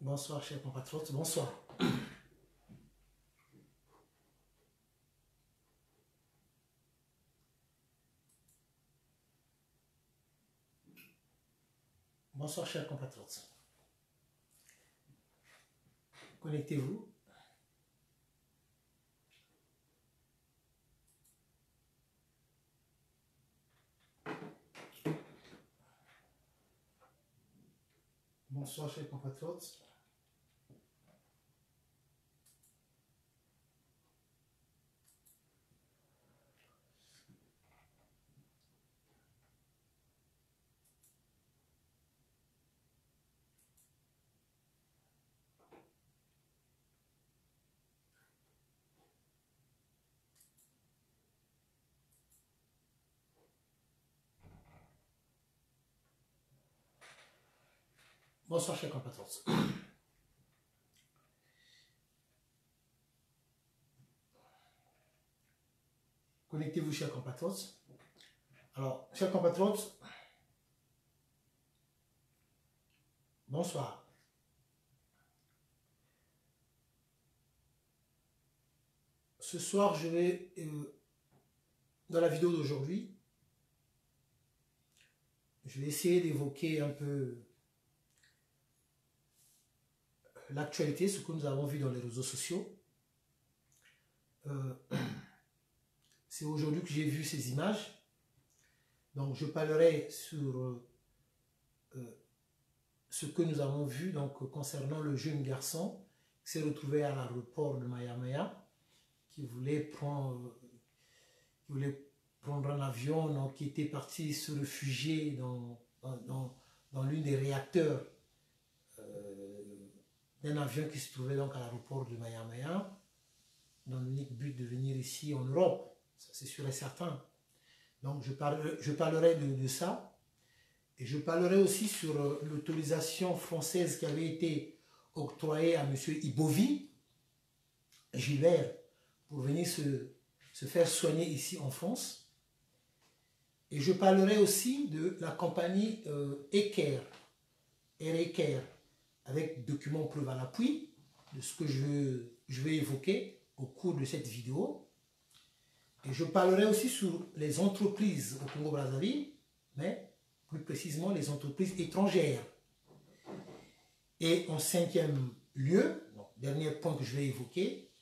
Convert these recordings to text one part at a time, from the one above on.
Bonsoir, chers compatriotes, bonsoir. Bonsoir, chers compatriotes. Connectez-vous. Bonsoir, chers compatriotes. Bonsoir, chers compatriotes. Connectez-vous, chers compatriotes. Alors, chers compatriotes, bonsoir. Ce soir, je vais, dans la vidéo d'aujourd'hui, je vais essayer d'évoquer un peu l'actualité, ce que nous avons vu dans les réseaux sociaux. C'est aujourd'hui que j'ai vu ces images. Donc, je parlerai sur ce que nous avons vu donc, concernant le jeune garçon qui s'est retrouvé à l'aéroport de Maya, qui voulait prendre un avion, donc, qui était parti se réfugier dans l'une des réacteurs d'un avion qui se trouvait donc à l'aéroport de Maya, dans l'unique but de venir ici en Europe. Ça, c'est sûr et certain. Donc, je parlerai de ça. Et je parlerai aussi sur l'autorisation française qui avait été octroyée à M. Ibovi, Gilbert, pour venir se faire soigner ici en France. Et je parlerai aussi de la compagnie Eker, avec documents preuves à l'appui, de ce que je vais évoquer au cours de cette vidéo. Et je parlerai aussi sur les entreprises au Congo-Brazzaville, mais plus précisément les entreprises étrangères. Et en cinquième lieu, dernier point que je vais évoquer,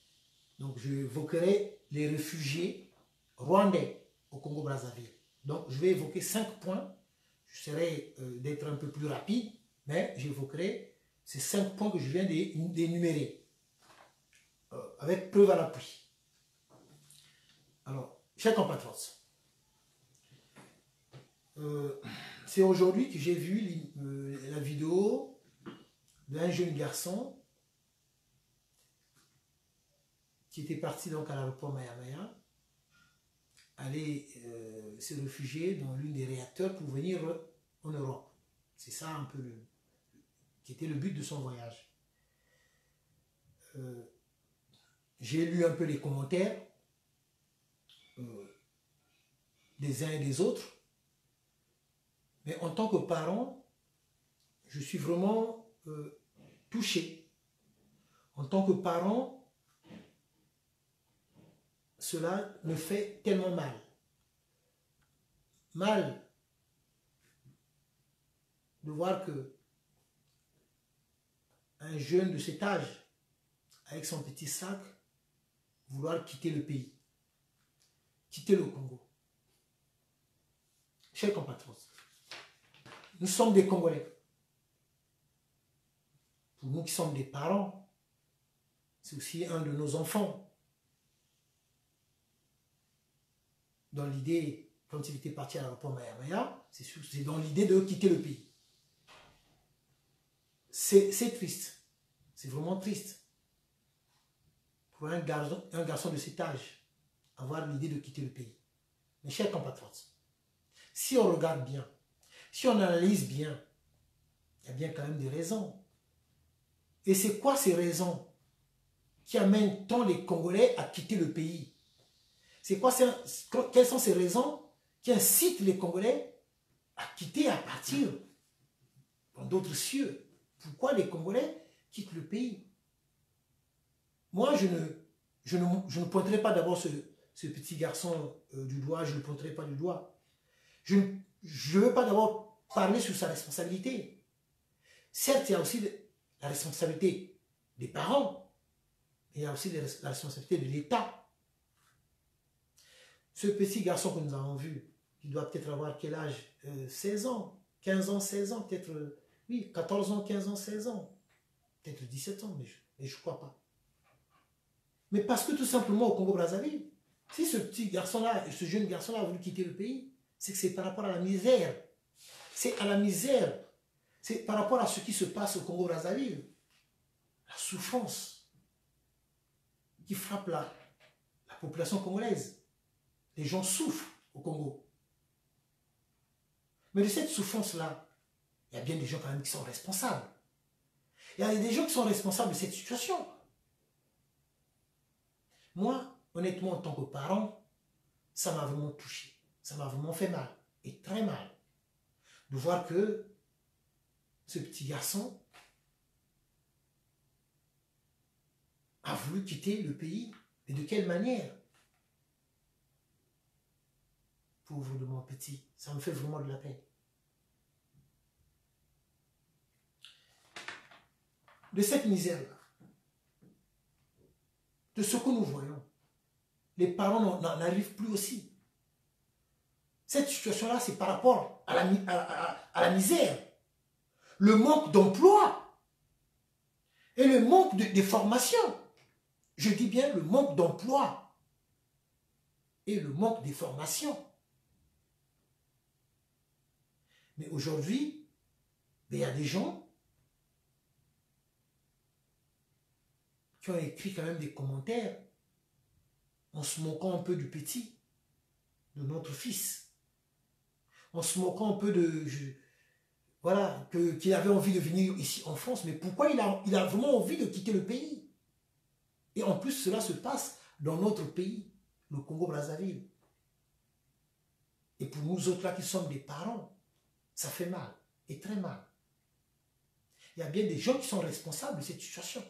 donc je évoquerai les réfugiés rwandais au Congo-Brazzaville. Donc je vais évoquer 5 points. J'essaierai d'être un peu plus rapide, mais j'évoquerai ces 5 points que je viens d'énumérer, avec preuve à l'appui. Alors, chers compatriotes, c'est aujourd'hui que j'ai vu la vidéo d'un jeune garçon qui était parti donc à l'aéroport Maya, aller se réfugier dans l'une des réacteurs pour venir en Europe. C'est ça un peu qui était le but de son voyage. J'ai lu un peu les commentaires des uns et des autres, mais en tant que parent, je suis vraiment touché. En tant que parent, cela me fait tellement mal. Mal de voir que un jeune de cet âge, avec son petit sac, vouloir quitter le pays, quitter le Congo. Chers compatriotes, nous sommes des Congolais. Pour nous qui sommes des parents, c'est aussi un de nos enfants. Dans l'idée, quand il était parti à l'aéroport Maya, c'est dans l'idée de quitter le pays. C'est triste. C'est vraiment triste. Pour un garçon de cet âge, avoir l'idée de quitter le pays. Mes chers compatriotes, si on regarde bien, si on analyse bien, il y a bien quand même des raisons. Et c'est quoi ces raisons qui amènent tant les Congolais à quitter le pays? Quelles sont ces raisons qui incitent les Congolais à quitter, à partir dans d'autres cieux? Pourquoi les Congolais quitte le pays. Moi, je ne pointerai pas d'abord ce petit garçon du doigt, je ne le pointerai pas du doigt. Je ne veux pas d'abord parler sur sa responsabilité. Certes, il y a aussi la responsabilité des parents, mais il y a aussi la responsabilité de l'État. Ce petit garçon que nous avons vu, il doit peut-être avoir quel âge? 16 ans, 15 ans, 16 ans, peut-être, oui, 14 ans, 15 ans, 16 ans, peut-être 17 ans, mais je ne crois pas. Mais parce que tout simplement au Congo-Brazzaville, si ce petit garçon-là, ce jeune garçon-là a voulu quitter le pays, c'est que c'est par rapport à la misère. C'est à la misère. C'est par rapport à ce qui se passe au Congo-Brazzaville. La souffrance qui frappe la population congolaise. Les gens souffrent au Congo. Mais de cette souffrance-là, il y a bien des gens quand même qui sont responsables. Il y a des gens qui sont responsables de cette situation. Moi, honnêtement, en tant que parent, ça m'a vraiment touché. Ça m'a vraiment fait mal. Et très mal. De voir que ce petit garçon a voulu quitter le pays. Et de quelle manière? Pauvre de mon petit, ça me fait vraiment de la peine. De cette misère-là, de ce que nous voyons, les parents n'en arrivent plus aussi. Cette situation-là, c'est par rapport à la misère, le manque d'emploi et le manque de formation. Je dis bien le manque d'emploi et le manque de formation. Mais aujourd'hui, il y a des gens qui ont écrit quand même des commentaires en se moquant un peu du petit, de notre fils, en se moquant un peu de... voilà, qu'il avait envie de venir ici en France, mais pourquoi il a vraiment envie de quitter le pays? Et en plus, cela se passe dans notre pays, le Congo-Brazzaville. Et pour nous autres là qui sommes des parents, ça fait mal, et très mal. Il y a bien des gens qui sont responsables de cette situation.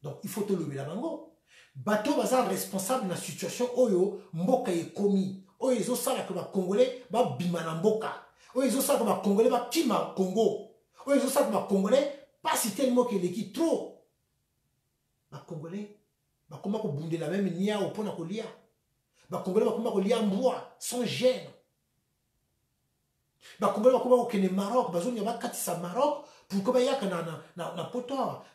Donc, il faut te lever la mango. Bateau baza responsable de la situation oyo mboka est commis. Oyo ezo sala que ba Congolais ba bima na mboka. Oyo ezo sala que ba Congolais ba kima Congo. Oyo ezo sala que ba Congolais pas si tellement que l'équipe trop. Ba Congolais ba koma ko bunde la même nia au pona ko lia. Ba Congolais ba koma ko lia mboa sans gêne. Ba Congolais ba koma ko kene Maroc, ba zone ya ba katisa Maroc. Pourquoi il y a na potoir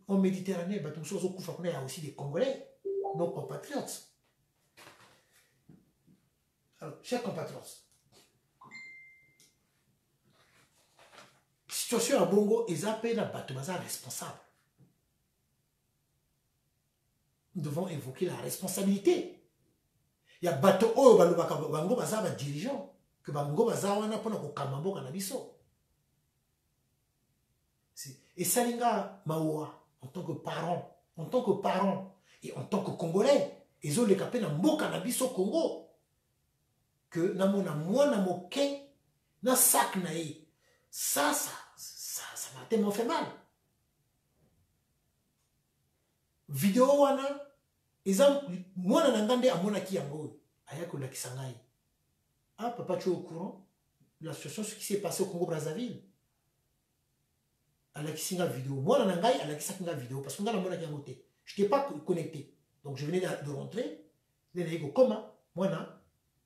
en Méditerranée, il y a aussi des Congolais, nos compatriotes. Alors, chers compatriotes, situation à Bongo, ils appellent la Batobaza responsable. Nous devons évoquer la responsabilité. Il y a Bato Oyo Bango Baza dirigeant, que Bango Baza wana pona ko kamambo kanabiso. Et Salinga Maoua, en tant que parent, et en tant que Congolais, ils ont les capés dans mon cannabis au Congo, que namona moi na moke, na sac naï, ça m'a tellement fait mal. Vidéo wana, ils ont, moi na ngande à mon aki yango, ayako la kisangai. Ah, papa, tu es au courant de la situation, ce qui s'est passé au Congo-Brazzaville? À la kisinga vidéo. Moi, dans Nangai, à la kisinga vidéo. Parce que dans la mona qui a monté. Je n'étais pas connecté. Donc, je venais de rentrer. Je venais de dire, comment? Moi, na,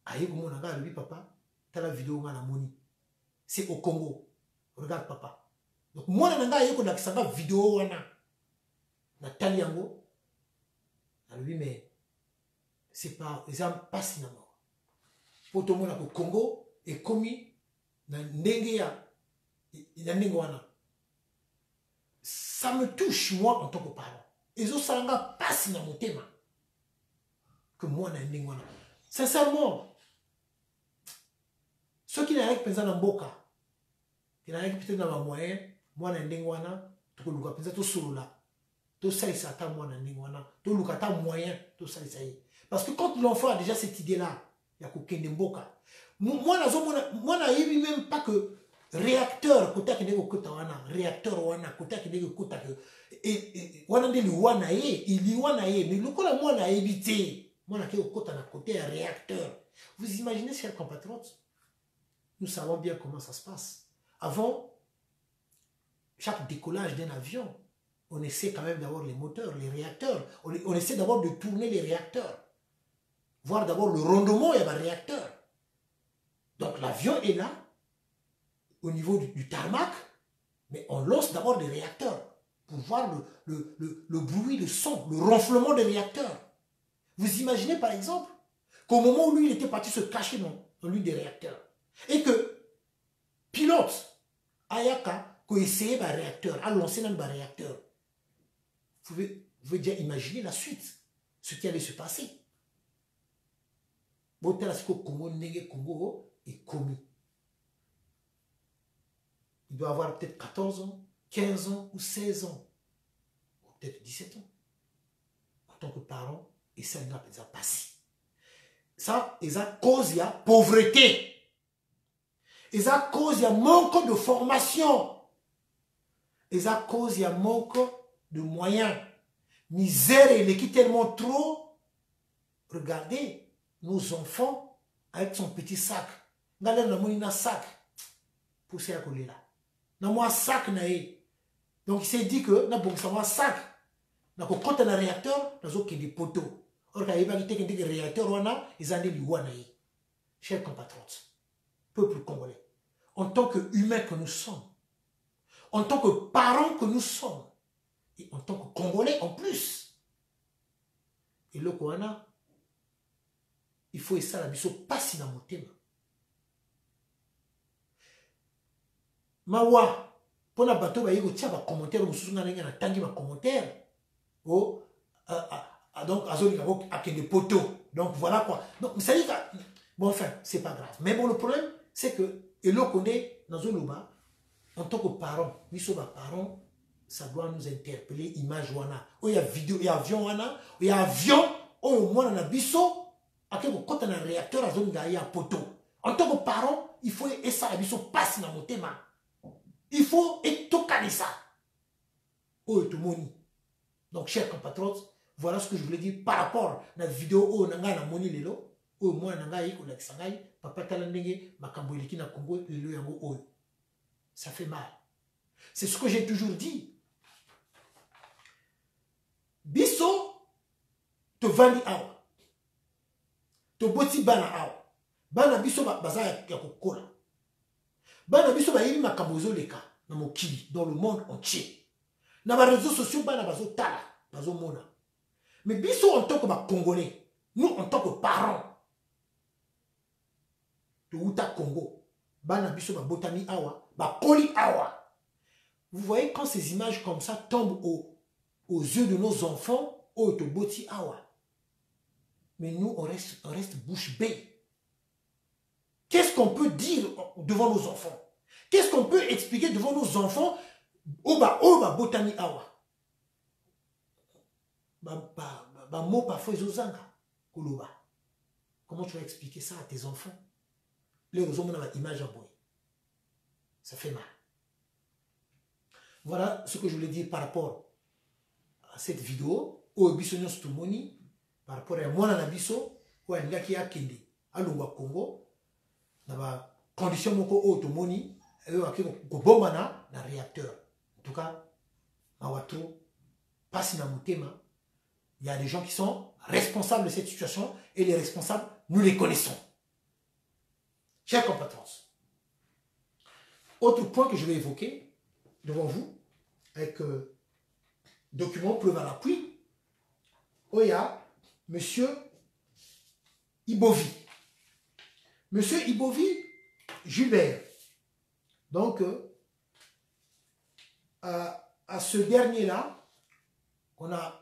aïe, mon nanga, lui, papa, t'as la vidéo, on a moni. C'est au Congo. Regarde, papa. Donc, moi, dans Nangai, aïe, la kisinga vidéo, on a. Nathalie Yango. Lui, mais, c'est pas, ils ont pas si n'a mort. Pour tout le monde, au Congo, est commis, dans Nengeya, dans Nengoana. Ça me touche, moi, en tant que parent. Et ça n'a pas si dans mon thème. Que moi, je sincèrement, ceux qui n'ont pas dans Boka, qui n'ont pas dans ma moyenne, moi, je suis tout le monde, tout solo là. Tout ça, il s'attend, moi, je suis tout le monde, moyen, tout ça, ça y est. Parce que quand l'enfant a déjà cette idée-là, il y a qu'aucun Boka. Moi, je n'ai même pas que réacteur kota ki ndeko kota wana réacteur wana kota ki ndeko kota ke wana nde liwana ye iliwana ye mais lokola mwana évité mwana ke kota na côté ya réacteur. Vous imaginez, chers compatriotes, nous savons bien comment ça se passe. Avant chaque décollage d'un avion, on essaie quand même d'avoir les moteurs, les réacteurs. On essaie d'abord de tourner les réacteurs. Voir d'abord le rendement, il y a un réacteur. Donc l'avion est là, au niveau du tarmac, mais on lance d'abord les réacteurs pour voir le bruit, le son, le ronflement des réacteurs. Vous imaginez par exemple qu'au moment où lui il était parti se cacher dans l'une des réacteurs, et que pilote, Ayaka, qui essayait un réacteur, a lancé un réacteur. Vous pouvez déjà imaginer la suite, ce qui allait se passer. Congo est commis. Il doit avoir peut-être 14 ans, 15 ans ou 16 ans, ou peut-être 17 ans. En tant que parent, et ça n'a pas passé. Ça, c'est à cause de la pauvreté. C'est à cause de manque de formation. C'est à cause de manque de moyens. Misère et l'équipe tellement trop. Regardez nos enfants avec son petit sac. Regardez, on a un sac. Pour ce qu'il là. On a un sac. Donc il s'est dit que on a un sac. On a un réacteur, on a des poteaux. Or, il y a des réacteurs, ils ont des chers compatriotes, peuple congolais, en tant qu'humains que nous sommes, en tant que parents que nous sommes, et en tant que Congolais en plus, et le Kouana, il faut essayer la biso passer dans mon thème. Mawa, pour la bateau, il y a des commentaires, vous avez des commentaires. Oh, donc, avec des poteaux. Donc, voilà quoi. Donc, ça dit que, bon, enfin, c'est pas grave. Mais bon, le problème, c'est que, et là, qu'on est dans un loba, en tant que parents, nous sommes parents, ça doit nous interpeller, image wana. Oh, il y a vidéo, il y a avion wana, il y a avion, oh, au moins, on a bisso, quand on a un réacteur, il y a un poteau. En tant que parents, il faut, et ça, la bisso passe dans mon thème. Il faut, et tout ça. Oh, tout le monde. Donc, chers compatriotes, voilà ce que je voulais dire par rapport à la vidéo où on a moni lelo, où moi on a eu papa talandenge, makambo eliki na Congo lelo yango oyo. Ça fait mal. C'est ce que j'ai toujours dit. Biso te vandi awa. Te boti bana awa. Bana biso baza ya kokola. Bana biso ba yimi makambo zoleka na mokili dans le monde entier. Na ba réseaux sociaux bana bazo tala, bazo mona. Mais biso en tant que Congolais, nous en tant que parents de Outa Congo, bana biso ba botami awa, ba koli awa. Vous voyez quand ces images comme ça tombent aux yeux de nos enfants, oh to boti awa. Mais nous on reste bouche bée. Qu'est-ce qu'on peut dire devant nos enfants? Qu'est-ce qu'on peut expliquer devant nos enfants? Oh ba botami awa. Mot parfois zozanga koloba. Comment tu vas expliquer ça à tes enfants? Les gens ont une image à boy. Ça fait mal. Voilà ce que je voulais dire par rapport à cette vidéo. Au bisogno stumoni par rapport à moi na biso ou à ngaki ya kende à Lungwa Congo na ba condition moko automoni et ko bomba na réacteur. En tout cas, mawatro passe na mutema. Il y a des gens qui sont responsables de cette situation et les responsables, nous les connaissons. Chers compatriotes, autre point que je vais évoquer devant vous, avec document preuve à l'appui, il y a M. Ibovi. M. Ibovi Gilbert. Donc, à ce dernier-là, on a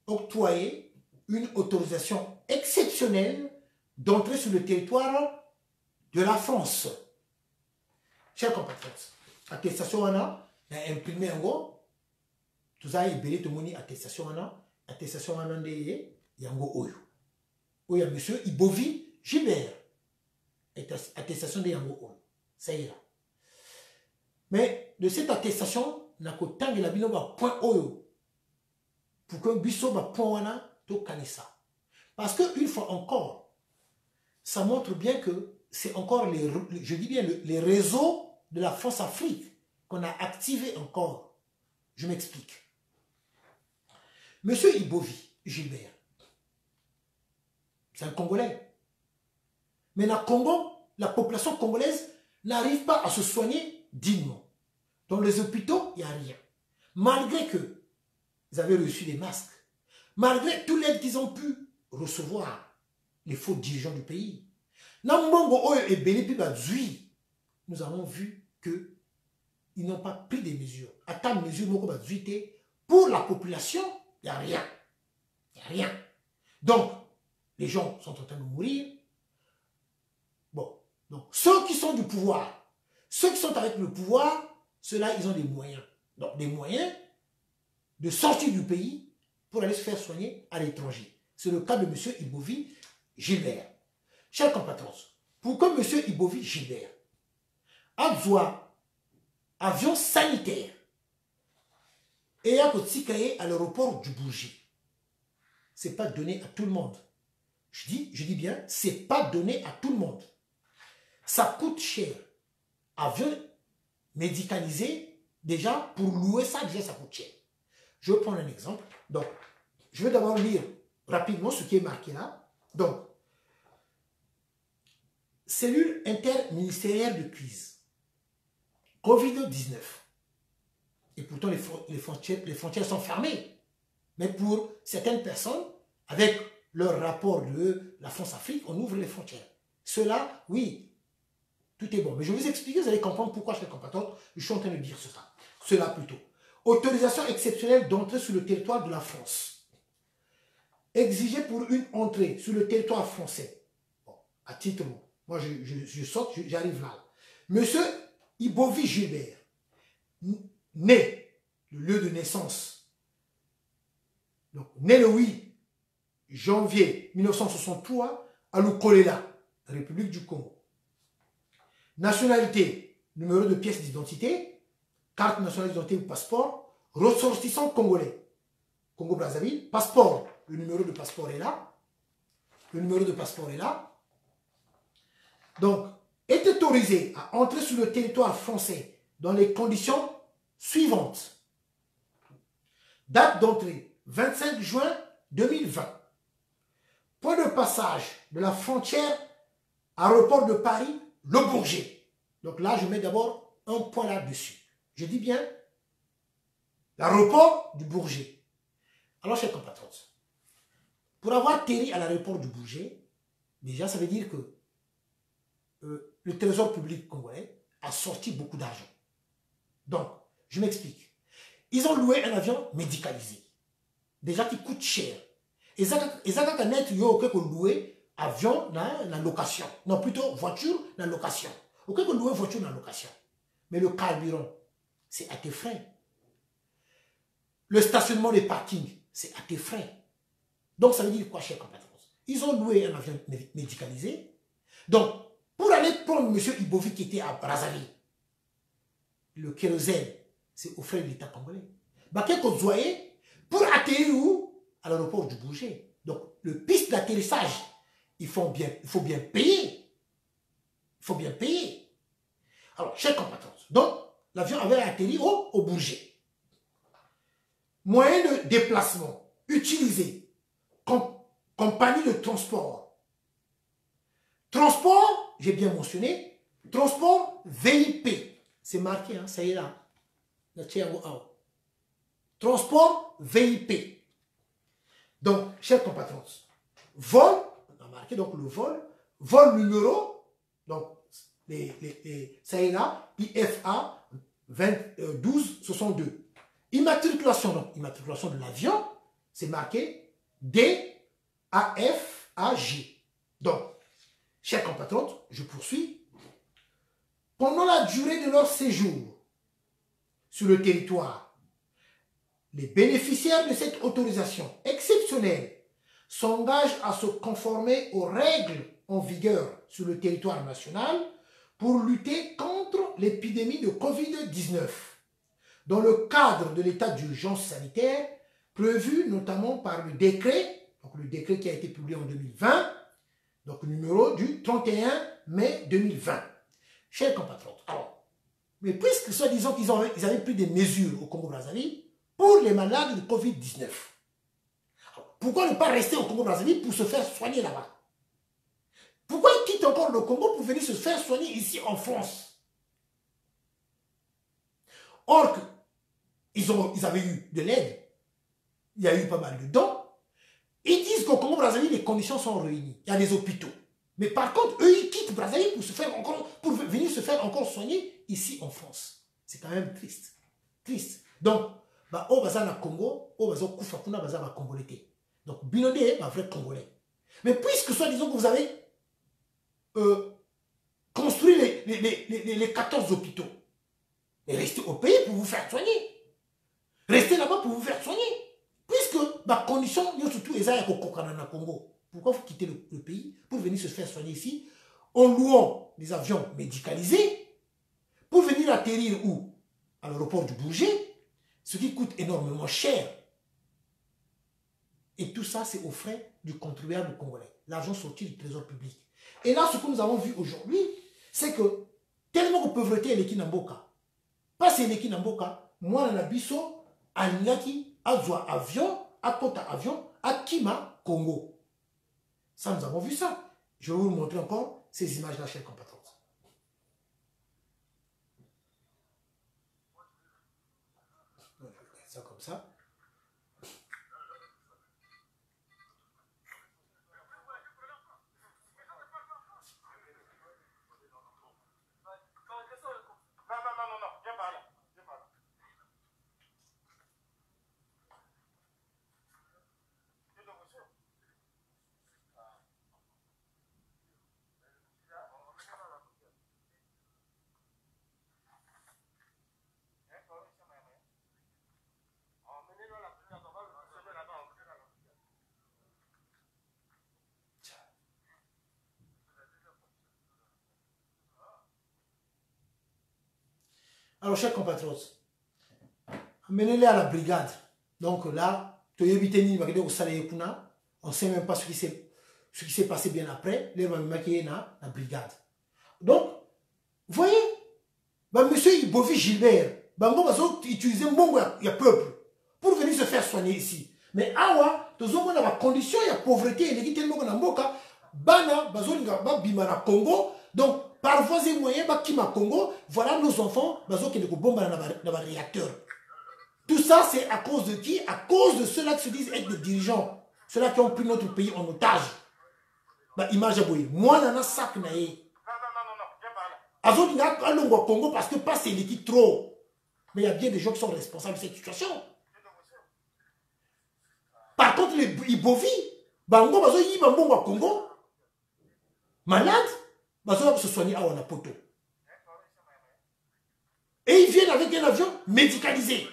octroyé une autorisation exceptionnelle d'entrer sur le territoire de la France. Chers compatriotes, attestation wana, il a imprimé un go, tout ça est belé, tout le monde attestation wana de yango oyo. Oyo ya monsieur Ibovi Gilbert, attestation de yango oyo. Ça ira. Mais de cette attestation, na ko tangela bino ba point oyo. Pour qu'un biso ba point wana to kanisa. Parce que une fois encore, ça montre bien que c'est encore je dis bien les réseaux de la France-Afrique qu'on a activés encore. Je m'explique. Monsieur Ibovi Gilbert, c'est un Congolais. Mais dans le Congo, la population congolaise n'arrive pas à se soigner dignement. Dans les hôpitaux, il n'y a rien. Malgré que vous avez reçu des masques, malgré tout l'aide qu'ils ont pu recevoir, les faux dirigeants du pays, nous avons vu qu'ils n'ont pas pris des mesures. À ta mesure, pour la population, il n'y a rien. Il n'y a rien. Donc, les gens sont en train de mourir. Bon, donc ceux qui sont du pouvoir, ceux qui sont avec le pouvoir, ceux-là, ils ont des moyens. Donc, des moyens de sortir du pays pour aller se faire soigner à l'étranger. C'est le cas de M. Ibovi Gilbert. Chers compatriotes, pour que M. Ibovi Gilbert a avion sanitaire et a à l'aéroport du Bourget, ce n'est pas donné à tout le monde. Je dis bien, ce n'est pas donné à tout le monde. Ça coûte cher. Avion médicalisé, déjà, pour louer ça, déjà, ça coûte cher. Je vais prendre un exemple. Donc, je vais d'abord lire rapidement ce qui est marqué là. Donc, cellule interministérielle de crise. Covid-19. Et pourtant, les frontières sont fermées. Mais pour certaines personnes, avec leur rapport de la France-Afrique, on ouvre les frontières. Cela, oui, tout est bon. Mais je vais vous expliquer, vous allez comprendre pourquoi, chers compatriotes, je suis en train de dire cela. Cela plutôt. Autorisation exceptionnelle d'entrée sur le territoire de la France. Exigée pour une entrée sur le territoire français. Bon, à titre, moi je saute, j'arrive là. Monsieur Ibovi Gilbert, né, le lieu de naissance, donc né le 8 janvier 1963 à Lukolela, République du Congo. Nationalité, numéro de pièce d'identité, carte nationale d'identité ou passeport, ressortissant congolais. Congo-Brazzaville, passeport, le numéro de passeport est là. Le numéro de passeport est là. Donc, est autorisé à entrer sur le territoire français dans les conditions suivantes. Date d'entrée, 25 juin 2020. Point de passage de la frontière, aéroport de Paris, Le Bourget. Donc là, je mets d'abord un point là-dessus. Je dis bien l'aéroport du Bourget. Alors, chers compatriotes, pour avoir atterri à l'aéroport du Bourget, déjà, ça veut dire que le trésor public congolais a sorti beaucoup d'argent. Donc, je m'explique. Ils ont loué un avion médicalisé. Déjà qui coûte cher. Et ça, ils ont loué avion dans la location. Non, plutôt voiture dans la location. Ok, que louer voiture dans la location. Mais le carburant, c'est à tes frais. Le stationnement des parkings, c'est à tes frais. Donc, ça veut dire quoi, chers compatriotes? Ils ont loué un avion médicalisé. Donc, pour aller prendre M. Ibovi qui était à Brazzaville, le kérosène, c'est aux frais de l'État congolais. Pour atterrir où? À l'aéroport du Bourget. Donc, le piste d'atterrissage, il faut bien payer. Il faut bien payer. Alors, chers compatriotes, donc, l'avion avait atterri au Bourget. Moyen de déplacement utilisé. Compagnie de transport. Transport, j'ai bien mentionné, transport VIP. C'est marqué, hein, ça y est là. Transport VIP. Donc, chers compatriotes, vol, on a marqué donc le vol numéro, donc, ça y est là, IFA 1262. Immatriculation, donc, immatriculation de l'avion, c'est marqué DAFAG. Donc, chers compatriotes, je poursuis. Pendant la durée de leur séjour sur le territoire, les bénéficiaires de cette autorisation exceptionnelle s'engagent à se conformer aux règles en vigueur sur le territoire national pour lutter contre l'épidémie de Covid-19 dans le cadre de l'état d'urgence sanitaire prévu notamment par le décret, donc le décret qui a été publié en 2020, donc numéro du 31 mai 2020. Chers compatriotes, alors, mais puisque soi-disant qu'ils avaient pris des mesures au Congo-Brazzaville pour les malades de Covid-19, pourquoi ne pas rester au Congo-Brazzaville pour se faire soigner là-bas? Pourquoi ils quittent encore le Congo pour venir se faire soigner ici en France? Or, ils avaient eu de l'aide, il y a eu pas mal de dons. Ils disent qu'au Congo-Brazzaville, les conditions sont réunies. Il y a des hôpitaux. Mais par contre, eux, ils quittent Brazzaville pour venir se faire encore soigner ici en France. C'est quand même triste. Triste. Donc, au Bazar Congo, au Bazar Koufakuna, Bazar Congolais. Donc, Binodé est un vrai Congolais. Mais puisque, soit disons que vous avez construit les 14 hôpitaux, et restez au pays pour vous faire soigner. Restez là-bas pour vous faire soigner. Puisque ma condition, surtout, est Congo. Pourquoi vous quittez le pays pour venir se faire soigner ici en louant des avions médicalisés pour venir atterrir où? À l'aéroport du Bourget, ce qui coûte énormément cher. Et tout ça, c'est aux frais du contribuable congolais. L'argent sorti du trésor public. Et là, ce que nous avons vu aujourd'hui, c'est que tellement de pauvreté est l'Ekinamboka. Pas c'est l'Ekinamboka, moi, dans la biso, à Ningaki, à Zoa avion, à Kota avion, à Kima, Congo. Ça, nous avons vu ça. Je vais vous montrer encore ces images-là, chers compatriotes. Ça comme ça. Alors, chers compatriotes, amenez-les à la brigade. Donc là, on ne sait même pas ce qui s'est passé bien après. Les maquillés dans la brigade. Donc, vous voyez, monsieur Ibovi Gilbert, bango va utiliser mbongo ya peuple pour venir se faire soigner ici. Mais awa, tozongo na ba condition ya pauvreté et l'équité mbongo na mboka, bana bazolinga ba bima na Congo. Donc, par voies et moyens, ba kima Congo, voilà nos enfants, bazo qui ne bomba na ba réacteur. Tout ça, c'est à cause de qui? À cause de ceux-là qui se disent être des dirigeants, ceux-là qui ont pris notre pays en otage. Bah, image à boy, moi nana sac nae. Azolinga alongo Congo parce que pas c'est l'équipe trop. Mais il y a bien des gens qui sont responsables de cette situation. Par contre, les Ibovi, bango bazo yi bambongo à Congo, malade, bazo se soigner à Wanapoto. Et ils viennent avec un avion médicalisé.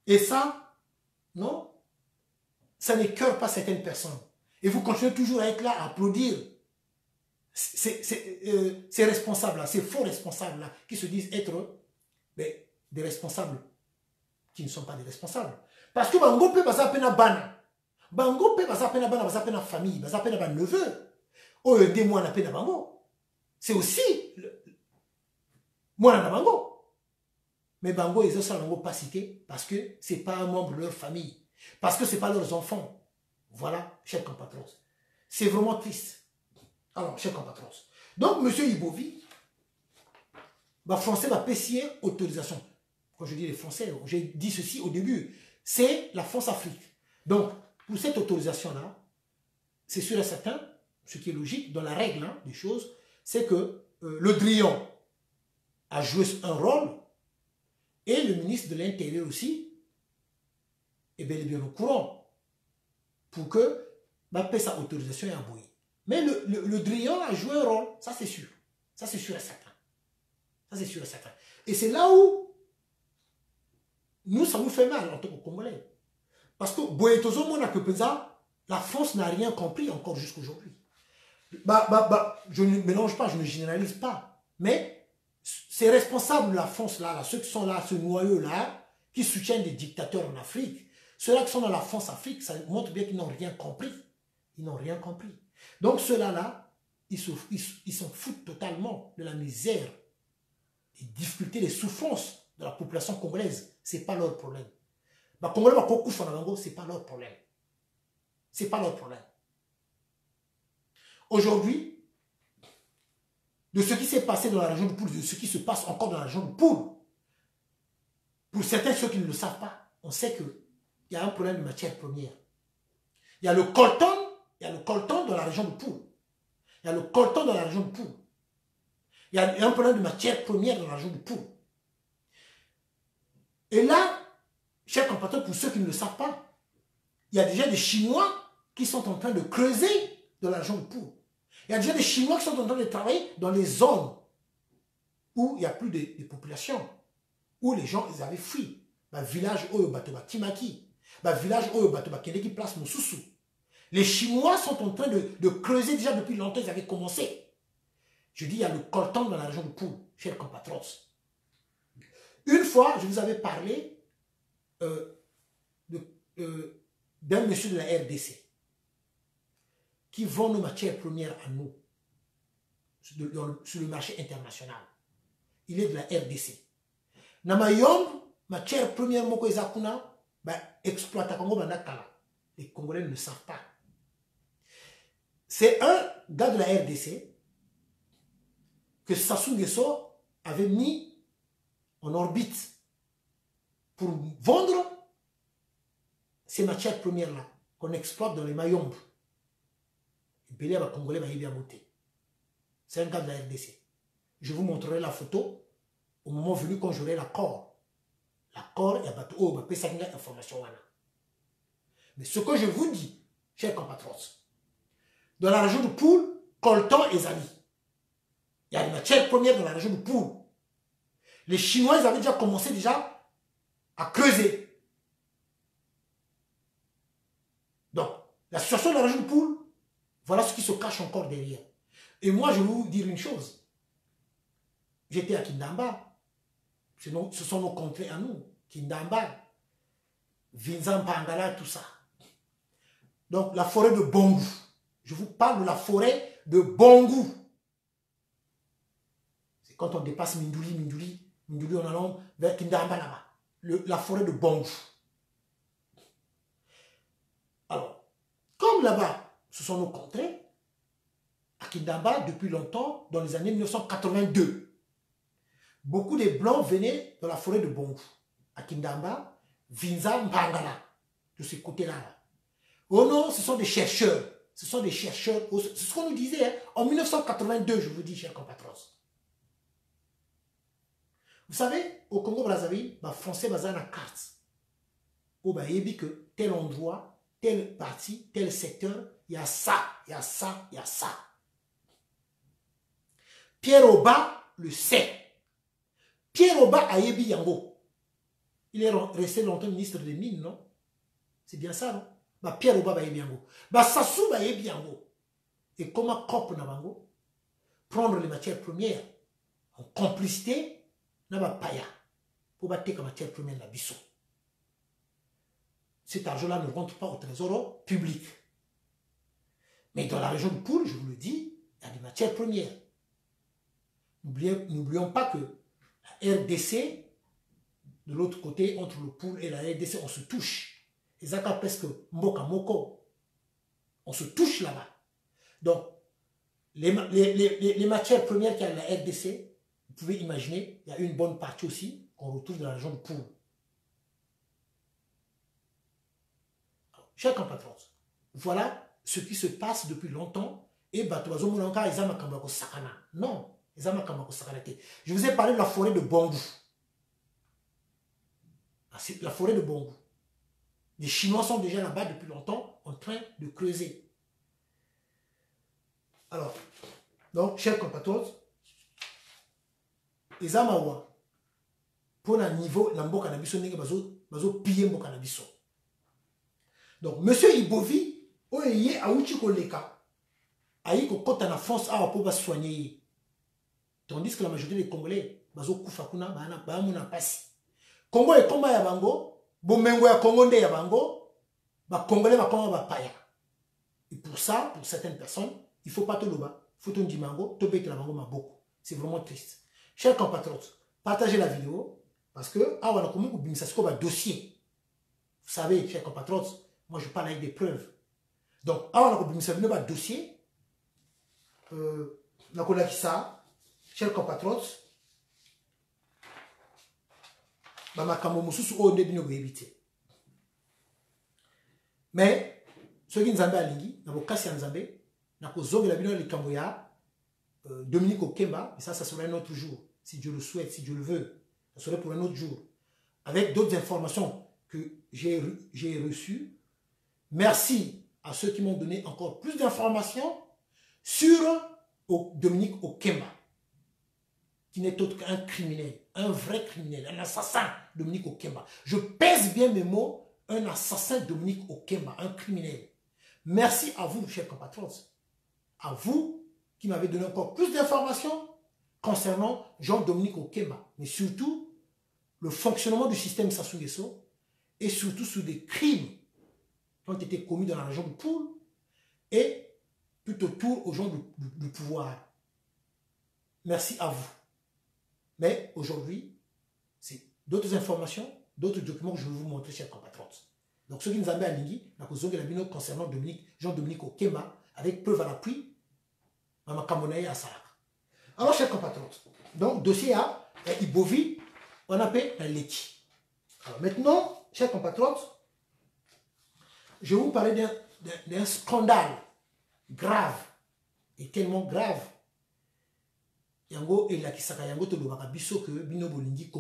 Et ça, non, ça n'écœure pas certaines personnes. Et vous continuez toujours à être là, à applaudir ces responsables-là, ces faux responsables-là, qui se disent être des responsables qui ne sont pas des responsables. Parce que Bango peut passer à peine à Bana. Bango peut passer à peine à Bana, passer à peine à famille, passer à peine à neveu. Oh, des mois à peine à Bango. C'est aussi moi à Bango. Mais Bango, ils ont pas cité parce que ce n'est pas un membre de leur famille. Parce que ce n'est pas leurs enfants. Voilà, chers compatriotes. C'est vraiment triste. Alors, chers compatriotes. Donc, M. Ibovi, le Français va payer autorisation. Quand je dis les Français, j'ai dit ceci au début. C'est la France-Afrique. Donc, pour cette autorisation-là, c'est sûr et certain, ce qui est logique, dans la règle des choses, c'est que le Drian a joué un rôle et le ministre de l'Intérieur aussi est bel et bien au courant pour que paie sa autorisation et abouille. Mais le Drian a joué un rôle, ça c'est sûr. Ça c'est sûr et certain. Ça c'est sûr et certain. Et c'est là où nous, ça nous fait mal en tant que Congolais. Parce que Boyetozo Mona Kepeza, la France n'a rien compris encore jusqu'aujourd'hui. Je ne mélange pas, je ne généralise pas. Mais ces responsables de la France, là, ceux qui sont là, ce noyau-là, qui soutiennent des dictateurs en Afrique, ceux-là qui sont dans la France-Afrique, ça montre bien qu'ils n'ont rien compris. Ils n'ont rien compris. Donc ceux-là, ils s'en foutent totalement de la misère, des difficultés, des souffrances de la population congolaise. Ce n'est pas leur problème. Les Congolais, ce n'est pas leur problème. Ce n'est pas leur problème. Aujourd'hui, de ce qui s'est passé dans la région de Poul, de ce qui se passe encore dans la région de Poul, pour certains, ceux qui ne le savent pas, on sait qu'il y a un problème de matière première. Il y a le coltan dans la région de Poul. Il y a le coltan dans la région de Poul. Il y a un problème de matière première dans la région de Poul. Et là, chers compatriotes, pour ceux qui ne le savent pas, il y a déjà des Chinois qui sont en train de creuser dans la région de Poul. Il y a déjà des Chinois qui sont en train de travailler dans les zones où il n'y a plus de population, où les gens ils avaient fui. Village Oyo Batoba Timaki, village Oyo Batoba Kendeki Place Moussousou. Les Chinois sont en train de creuser déjà depuis longtemps, ils avaient commencé. Je dis, il y a le coltan dans la région de Poul, chers compatriotes. Une fois, je vous avais parlé d'un monsieur de la RDC qui vend nos matières premières à nous sur le marché international. Il est de la RDC. Namayom, matière première moko ezakuna, exploita Congo bandakala. Les Congolais ne le savent pas. C'est un gars de la RDC que Sassou Nguesso avait mis en orbite pour vendre ces matières premières-là qu'on exploite dans les Mayombe. C'est un gars de la RDC. Je vous montrerai la photo au moment venu quand j'aurai l'accord. L'accord, il y a une information. Mais ce que je vous dis, chers compatriotes, dans la région de Poul, coltan et Zali, il y a des matières premières dans la région de Poul. Les Chinois, ils avaient déjà commencé à creuser. Donc, la situation de la région de Poul, voilà ce qui se cache encore derrière. Et moi, je vais vous dire une chose. J'étais à Kindamba. Ce sont nos contrées à nous. Kindamba, Vinzan Pangala, tout ça. Donc, la forêt de Bongo. Je vous parle de la forêt de Bongo. C'est quand on dépasse Minduli, en allant vers Kindamba là-bas. La forêt de Bongo. Alors, comme là-bas, ce sont nos contrées, à Kindamba, depuis longtemps, dans les années 1982, beaucoup de Blancs venaient dans la forêt de Bongo. À Kindamba, Vinza, Mpangala, de ce côté-là. Oh non, ce sont des chercheurs. Ce sont des chercheurs. C'est ce qu'on nous disait hein, en 1982, je vous dis, chers compatriotes. Vous savez, au Congo-Brazzaville, les Français ont une carte. Où il dit que tel endroit, telle partie, tel secteur, il y a ça, il y a ça, il y a ça. Pierre Oba le sait. Pierre Oba a yebi yango. Il est resté longtemps ministre des Mines, non? C'est bien ça, non? Pierre Oba a yebi yango. Sassou a yebi yango. Et comment COP na bango? Prendre les matières premières en complicité, na ba paya. Pour battre comme matière première na biso. Cet argent-là ne rentre pas au trésor public. Mais dans la région de Poul, je vous le dis, il y a des matières premières. N'oublions pas que la RDC, de l'autre côté, entre le Poul et la RDC, on se touche. Et ça presque Mboka Moko. On se touche là-bas. Donc, les matières premières qu'il y a dans la RDC, vous pouvez imaginer, il y a une bonne partie aussi qu'on retrouve dans la région de Poul. Chers compatriotes, voilà ce qui se passe depuis longtemps. Et non, je vous ai parlé de la forêt de Bongo. La forêt de Bongo. Les Chinois sont déjà là-bas depuis longtemps en train de creuser. Alors, donc, chers compatriotes, les Amawa, pour un niveau, l'amboka nabiso nenge bazo piller mboka nabiso. Donc, monsieur Ibovi, oyeye aouchi koleka. aïe quand na France a pour soigner. Tandis que la majorité des Congolais bazo kufakuna ba mona pasi. Congo est comme ya bango, bomengo ya Congo nde ya bango, ba Congolais ba comme ba paya. Et pour ça, pour certaines personnes, il faut pas te loba, il faut te dimango, te bête la bango maboko. C'est vraiment triste. Chers compatriotes, partagez la vidéo parce que ah voilà comment vous ça c'est dossier. Vous savez, chers compatriotes, moi je parle avec des preuves. Donc ah voilà comment ça un dossier. Na qui ça, chers compatriotes, bamakambo mususu o nde bino éviter. Mais ceux qui nzambe alingi na bokasi ya nzambe na kozongela bino likambo ya Dominique Okemba, et ça sera un autre jour, si Dieu le souhaite, si Dieu le veut, ça serait pour un autre jour, avec d'autres informations que j'ai reçues. Merci à ceux qui m'ont donné encore plus d'informations sur Dominique Okemba, qui n'est autre qu'un criminel, un vrai criminel, un assassin, Dominique Okemba. Je pèse bien mes mots, un assassin Dominique Okemba, un criminel. Merci à vous, chers compatriotes, à vous qui m'avait donné encore plus d'informations concernant Jean-Dominique Okemba, mais surtout le fonctionnement du système Sassou Nguesso et surtout sur des crimes qui ont été commis dans la région de Poul et tout autour aux gens du pouvoir. Merci à vous. Mais aujourd'hui, c'est d'autres informations, d'autres documents que je vais vous montrer, chers compatriotes. Donc ceux qui nous avaient aligné, la cause de la bino concernant Jean-Dominique Okemba, avec preuve à l'appui, alors, chers compatriotes, donc, dossier A, Ibovi, on appelle la Leki. Alors, maintenant, chers compatriotes, je vais vous parler d'un scandale grave, et tellement grave. Yango et la Kisaka Yango to lobaka biso que bino bolingi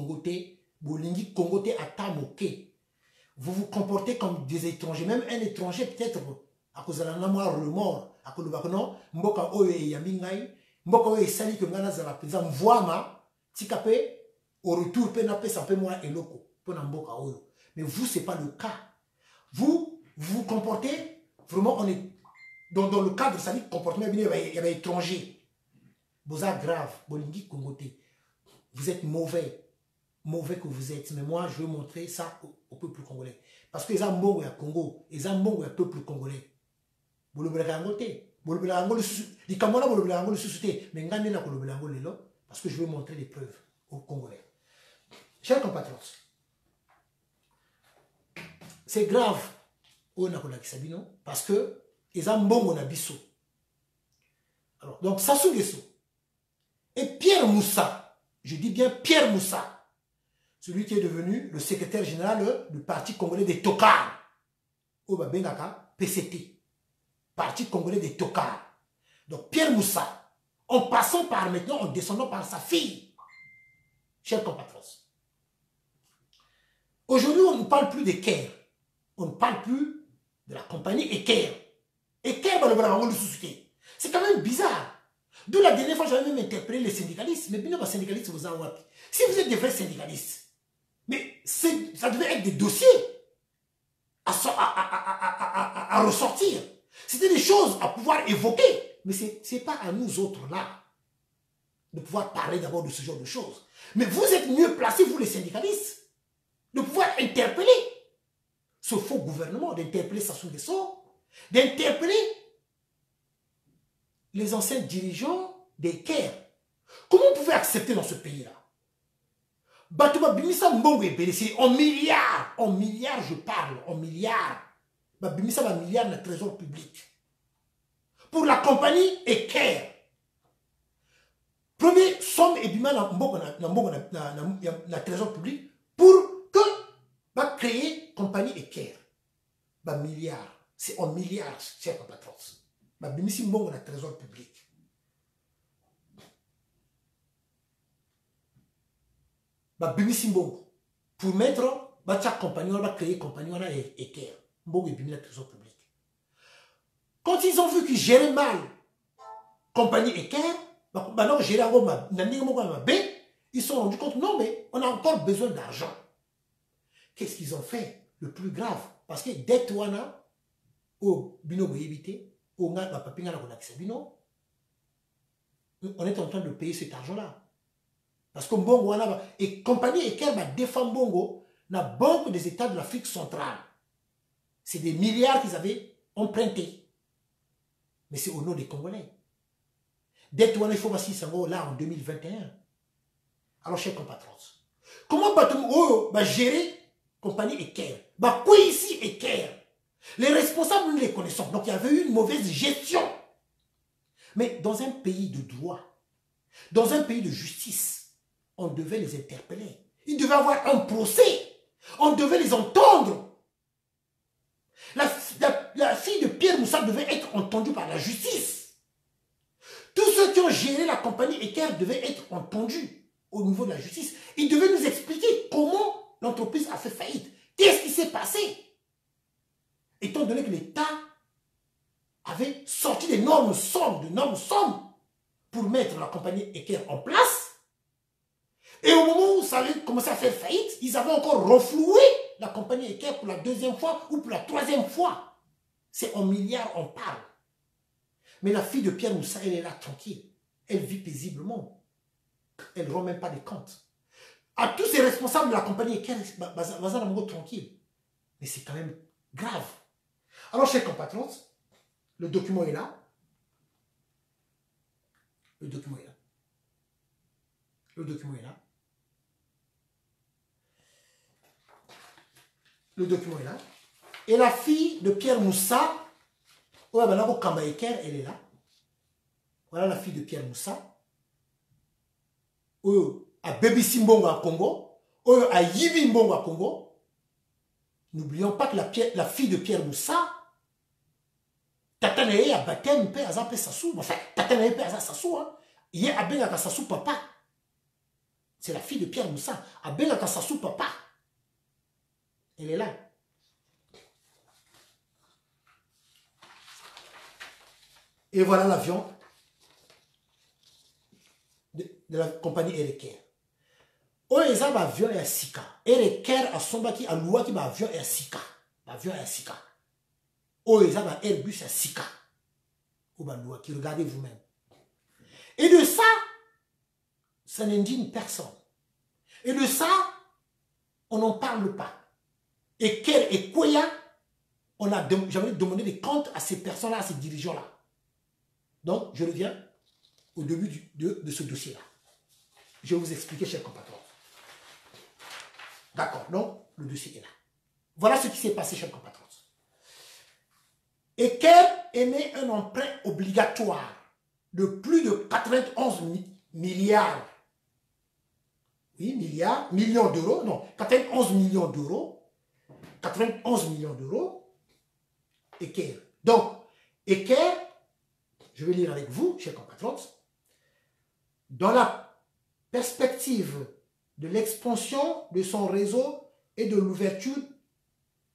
Congote atamoke. Vous vous comportez comme des étrangers, même un étranger peut-être à cause de la remords. À cause de non, mboka oyo e yamingai, mboka oyo e sali que ngana za la président mvoama, tikape au retour pe na pe ça peut moi eloko pour na mboka oyo. Mais vous c'est pas le cas. Vous vous comportez vraiment on est dans le cadre ça dit comportement bien il y a étranger. Boza grave, bolingi kongoté. Vous êtes mauvais que vous êtes, mais moi je veux montrer ça au peuple congolais parce que les ambongo ya Congo, les ambongo ya peuple congolais. Parce que je veux montrer les preuves aux Congolais. Chers compatriotes, c'est grave parce que les ambongo na biso. Alors, donc Sassou Nguesso et Pierre Moussa, je dis bien Pierre Moussa, celui qui est devenu le secrétaire général du Parti congolais des Tokards, au Bengaka PCT. Parti congolais des Tokards. Donc Pierre Moussa, en passant par maintenant, en descendant par sa fille. Chers compatriotes. Aujourd'hui, on ne parle plus d'Eker. On ne parle plus de la compagnie Eker. Eker, c'est quand même bizarre. D'où la dernière fois, j'avais même interpellé les syndicalistes. Mais bien, les syndicalistes, vous en avez. Si vous êtes des vrais syndicalistes, mais ça devait être des dossiers à ressortir. C'était des choses à pouvoir évoquer. Mais ce n'est pas à nous autres là de pouvoir parler d'abord de ce genre de choses. Mais vous êtes mieux placés, vous les syndicalistes, de pouvoir interpeller ce faux gouvernement, d'interpeller Sassou Nguesso, d'interpeller les anciens dirigeants des Caire. Comment vous pouvez accepter dans ce pays-là? Batouba Bimisa Mbongo c'est en milliards je parle, en milliards. Bimisa va milliards de trésor public. Pour la compagnie Eker. Premier somme et bima na trésor public pour que va créer compagnie Eker. Milliards. C'est en milliards, chers compatriotes. Bimisi Mbongo na trésor public. Bimisi Mbongo. Pour mettre, chaque compagnie, on va créer compagnie, on a Eker. Mbongo et bimi na trésor public. Quand ils ont vu qu'ils géraient mal compagnie Eker, ils se sont rendus compte, non mais on a encore besoin d'argent. Qu'est-ce qu'ils ont fait? Le plus grave, parce que dès Touana, au bino boyébité, au nga papinga na konakisa bino, on est en train de payer cet argent-là. Parce que Mbongo, et compagnie Eker va défendre Mbongo, la Banque des États de l'Afrique centrale. C'est des milliards qu'ils avaient empruntés. Mais c'est au nom des Congolais. Dès il faut passer là en 2021. Alors, chers compatriotes, comment va gérer compagnie Eker? Quoi ici Eker? Les responsables, nous les connaissons. Donc, il y avait eu une mauvaise gestion. Mais dans un pays de droit, dans un pays de justice, on devait les interpeller. Ils devaient avoir un procès. On devait les entendre. La fille de Pierre Moussa devait être entendue par la justice. Tous ceux qui ont géré la compagnie Eker devaient être entendus au niveau de la justice. Ils devaient nous expliquer comment l'entreprise a fait faillite. Qu'est-ce qui s'est passé? Étant donné que l'État avait sorti d'énormes sommes pour mettre la compagnie Eker en place. Et au moment où ça avait commencé à faire faillite, ils avaient encore renfloué la compagnie Eker pour la deuxième fois ou pour la troisième fois. C'est en milliards, on parle. Mais la fille de Pierre Moussa, elle est là tranquille. Elle vit paisiblement. Elle ne rend même pas des comptes. À tous ces responsables de la compagnie Eker, Bazan tranquille. Mais c'est quand même grave. Alors, chers compatriotes, le document est là. Le document est là. Le document est là. Le document est là. Et la fille de Pierre Moussa, elle est là. Voilà la fille de Pierre Moussa. À Baby Simbongo à Congo. À Yibi Mbongo à Congo. N'oublions pas que la fille de Pierre Moussa, Tatanae a baptême pe azapé Sassou. Enfin, Tatanae pe azapé Sassou. Il y a Abengaka Sassou papa. C'est la fille de Pierre Moussa. Abengaka Sassou papa. Elle est là. Et voilà l'avion de la compagnie Ereker. Oeza va avion et Sika. Ereker a sombaki a Louaki va avion et Sika. Avion et Sika. Oeza va Airbus et Sika. Ou va Louaki. Regardez vous-même. Et de ça, ça n'indigne personne. Et de ça, on n'en parle pas. Et Ker et Koya, on a jamais demandé des comptes à ces personnes-là, à ces dirigeants-là. Donc, je reviens au début de ce dossier-là. Je vais vous expliquer, chers compatriotes. D'accord, donc, le dossier est là. Voilà ce qui s'est passé, chers compatriotes. Eker émet un emprunt obligatoire de plus de 91 milliards. Oui, millions d'euros. Non, 91 millions d'euros. 91 millions d'euros. Eker. Donc, Eker, je vais lire avec vous, chers compatriotes, dans la perspective de l'expansion de son réseau et de l'ouverture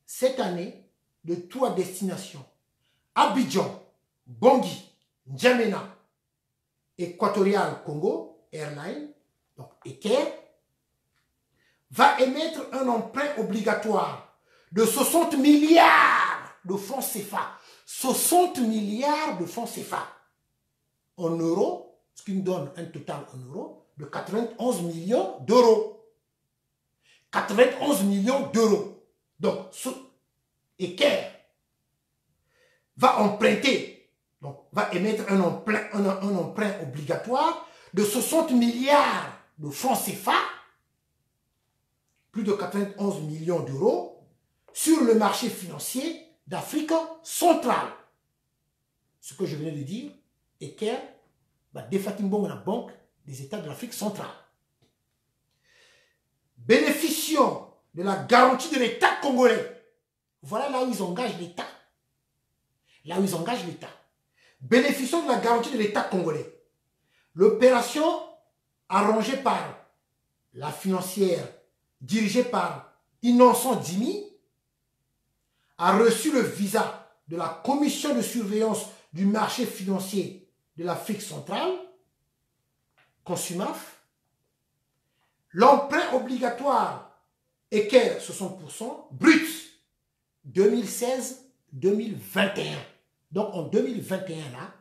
cette année de 3 destinations, Abidjan, Bangui, N'Djamena, Équatorial Congo Airlines, donc Eker, va émettre un emprunt obligatoire de 60 milliards de francs CFA. 60 milliards de francs CFA en euros, ce qui nous donne un total en euros de 91 millions d'euros. 91 millions d'euros. Donc, Eker va emprunter, donc va émettre un emprunt obligatoire de 60 milliards de francs CFA, plus de 91 millions d'euros, sur le marché financier d'Afrique centrale. Ce que je venais de dire, Eker va défatir la Banque des États de l'Afrique centrale. Bénéficiant de la garantie de l'État congolais. Voilà là où ils engagent l'État. Là où ils engagent l'État. Bénéficiant de la garantie de l'État congolais. L'opération arrangée par la financière dirigée par Innocent Dimi a reçu le visa de la Commission de surveillance du marché financier de l'Afrique centrale, Consumaf. L'emprunt obligatoire Eker 60%, brut 2016-2021. Donc en 2021 là,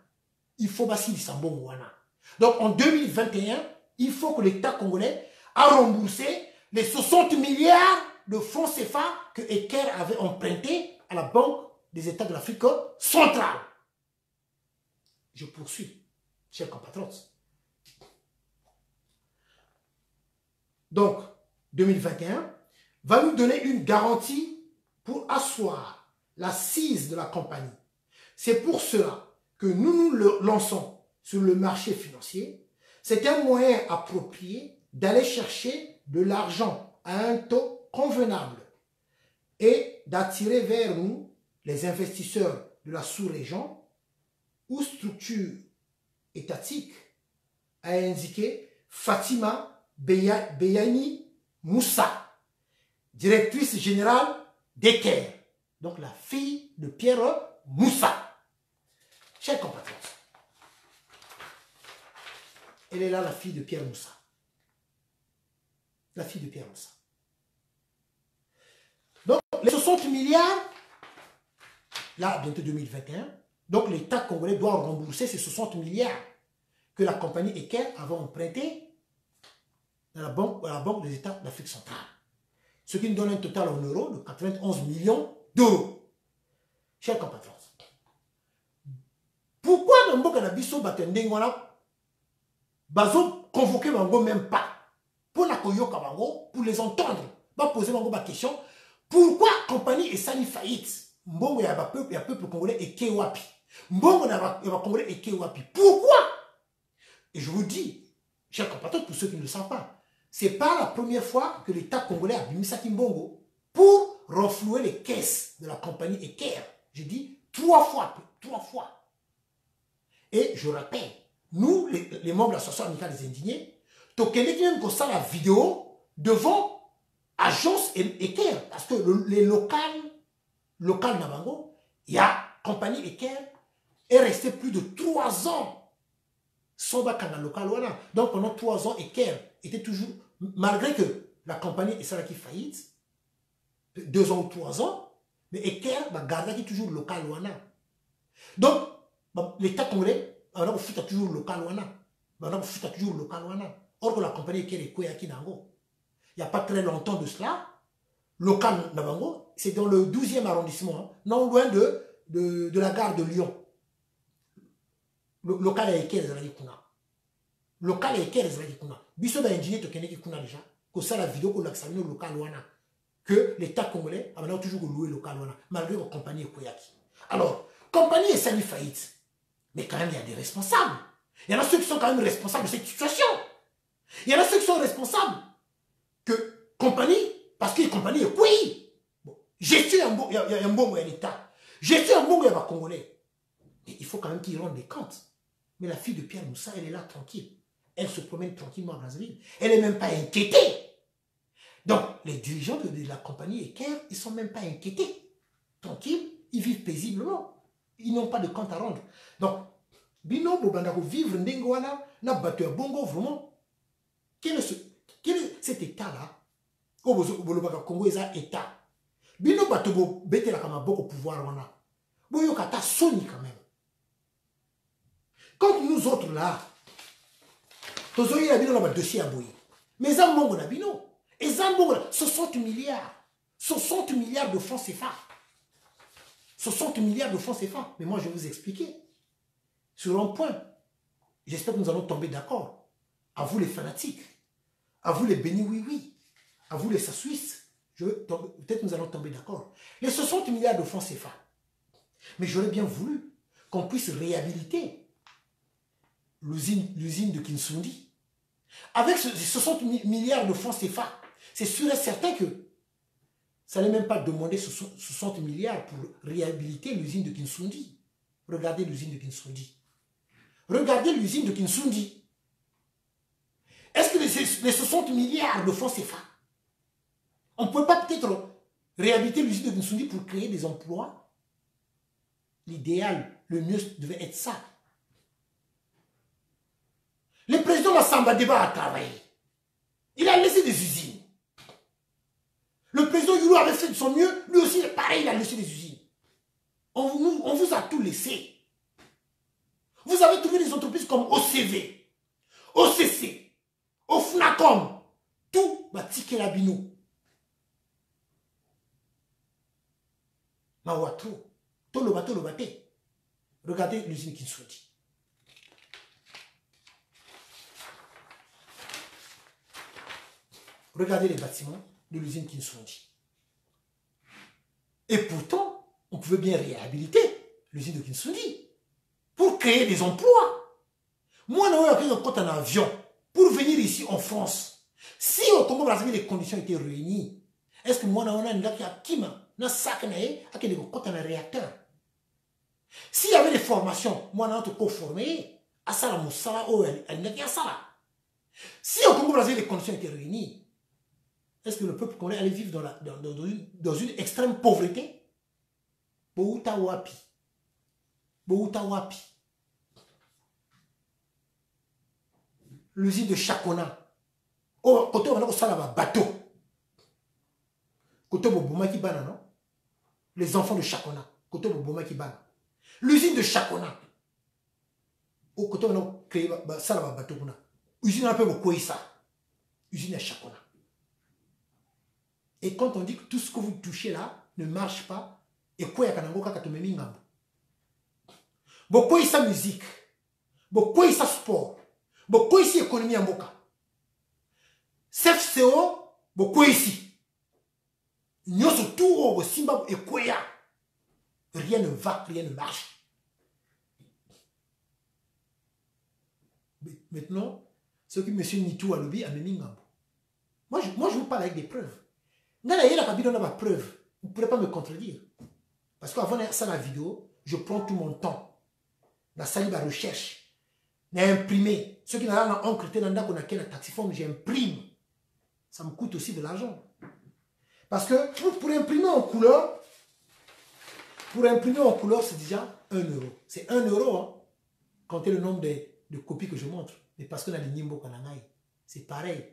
il faut bassi Sambongo wana. Donc en 2021, il faut que l'État congolais a remboursé les 60 milliards de francs CFA que Eker avait emprunté à la Banque des États de l'Afrique centrale. Je poursuis, chers compatriotes. Donc, 2021 va nous donner une garantie pour asseoir l'assise de la compagnie. C'est pour cela que nous nous lançons sur le marché financier. C'est un moyen approprié d'aller chercher de l'argent à un taux convenable et d'attirer vers nous les investisseurs de la sous-région ou structures étatiques, a indiqué Fatima Beyani Moussa, directrice générale d'Eker, donc la fille de Pierre Moussa. Chers compatriotes, elle est là, la fille de Pierre Moussa. La fille de Pierre Moussa. Donc, les 60 milliards, là, bientôt 2021, donc l'État congolais doit rembourser ces 60 milliards que la compagnie Eker avait emprunté à la Banque des États d'Afrique centrale. Ce qui nous donne un total en euros de 91 millions d'euros. Chers compatriotes, pourquoi dans le Bokanabiso Batendengwana, Bazo convoqué Bango même pas pour la Koyoka Bango, pour les entendre, va poser Bango ma question, pourquoi compagnie est sali faillite? Mbongo ya peuple congolais et Kewapi. Mbongo ya congolais et Kewapi. Pourquoi? Et je vous dis, chers compatriotes, pour ceux qui ne le savent pas, c'est pas la première fois que l'État congolais a bimisaki Mbongo pour renflouer les caisses de la compagnie Eker. Je dis 3 fois. Et je rappelle, nous, les membres de l'association amicale des indignés, Tokende qui même comme ça la vidéo devant agence Eker. Parce que les locales Nabango, il y a compagnie Eker est resté plus de 3 ans sans bakanga local. Donc pendant 3 ans, Eker était toujours, malgré que la compagnie est celle qui faillite, 2 ans ou 3 ans, mais Eker va garder toujours local. Donc, l'État congolais, on a toujours local. Or que la compagnie Eker est Koyaki Nango. Il n'y a pas très longtemps de cela, local Nabango, c'est dans le 12e arrondissement, hein, non loin de la gare de Lyon. Le local est Eker Zaladi Kuna. Local est Eker Zaladi Kuna. Biso ba ingénieur to keneki kuna déjà, que ça la vidéo que l'examine local wana, que l'État congolais a maintenant toujours loué local wana, malgré la compagnie Koyaki. Alors, compagnie est sali faillite, mais quand même il y a des responsables. Il y en a ceux qui sont quand même responsables de cette situation. Il y en a ceux qui sont responsables que compagnie, parce que la compagnie est quoi? Bon, gestion il y a un bon il y a l'État. Gestion un bon il y a les Congolais. Mais il faut quand même qu'ils rendent des comptes. Mais la fille de Pierre Moussa, elle est là tranquille. Elle se promène tranquillement à Brazzaville. Elle n'est même pas inquiétée. Donc, les dirigeants de la compagnie Eker, ils ne sont même pas inquiétés. Tranquilles, ils vivent paisiblement. Ils n'ont pas de compte à rendre. Donc, Bino Bobandako vivre Ndengwana, n'a battu un bongo vraiment. Quel est cet état-là? Congo est un état. Bino Batobo bete la kama boko pouvoir wana. Boyo kata soni quand même. Quand nous autres là, tozoyi la bino la dossier à boyi. Mais ça mongo na bino. Et ça mongo 60 milliards. 60 milliards de francs CFA. 60 milliards de francs CFA. Mais moi je vais vous expliquer. Sur un point, j'espère que nous allons tomber d'accord. À vous les fanatiques, à vous les bénis oui, à vous les Suisses, peut-être nous allons tomber d'accord. Les 60 milliards de francs CFA. Mais j'aurais bien voulu qu'on puisse réhabiliter l'usine de Kinsundi. Avec ces 60 milliards de francs CFA, c'est sûr et certain que ça n'est même pas demander 60 milliards pour réhabiliter l'usine de Kinsundi. Regardez l'usine de Kinsundi. Regardez l'usine de Kinsundi. Est-ce que les 60 milliards de francs CFA, on ne peut pas peut-être réhabiliter l'usine de Kinsundi pour créer des emplois? L'idéal, le mieux devait être ça. Le président Massamba Deba a travaillé. Il a laissé des usines. Le président Youlou avait fait de son mieux. Lui aussi, pareil, il a laissé des usines. On vous a tout laissé. Vous avez trouvé des entreprises comme OCV. OCC, au FNACOM, tout va tirer la bino. Ma trop. Tout le bateau, le bateau. Regardez l'usine Kinshudi. Regardez les bâtiments de l'usine Kinshudi. Et pourtant, on pouvait bien réhabiliter l'usine de Kinshudi pour créer des emplois. Moi, quand on a un avion pour venir ici en France, si au Congo Brazzaville les conditions étaient réunies, est-ce que moi, on a un gars qui a kima, un sac, quand on a un réacteur? S'il y avait des formations, moi, on a formé à Sala Moussala, si au Congo Brazzaville les conditions étaient réunies, est-ce que le peuple congolais allait vivre dans une extrême pauvreté? Bouta wapi. Bouta wapi. L'usine de Chakona. Oh, côté on a ça là-bas, bateau. Côté Boboma qui bana, non? Les enfants de Chakona. Côté Boboma qui bana. L'usine de Chakona. Au côté on a créé ça là-bas, bateau. Usine un peu beaucoup ça. Usine de Chakona. Et quand on dit que tout ce que vous touchez là ne marche pas, et quoi il y a kanango kakatomemi ngambo. Beaucoup sa musique, beaucoup sa sport, beaucoup ici économie en boka. CFCO, beaucoup ici. Nous surtout au Zimbabwe et quoi rien ne va, rien ne marche. Maintenant, ce que M. Nitou a lobby a mis ngambo. Moi, je vous parle avec des preuves. Vous ne pourrez pas me contredire. Parce qu'avant ça, la vidéo, je prends tout mon temps. La salle de recherche. J'ai imprimé. Ceux qui n'ont pas encre, la taxiforme, j'imprime. Ça me coûte aussi de l'argent. Parce que pour imprimer en couleur, c'est déjà 1 euro. C'est 1 euro, hein, comptez le nombre de copies que je montre. Mais parce qu'on a les Nimbo Kanangai. C'est pareil.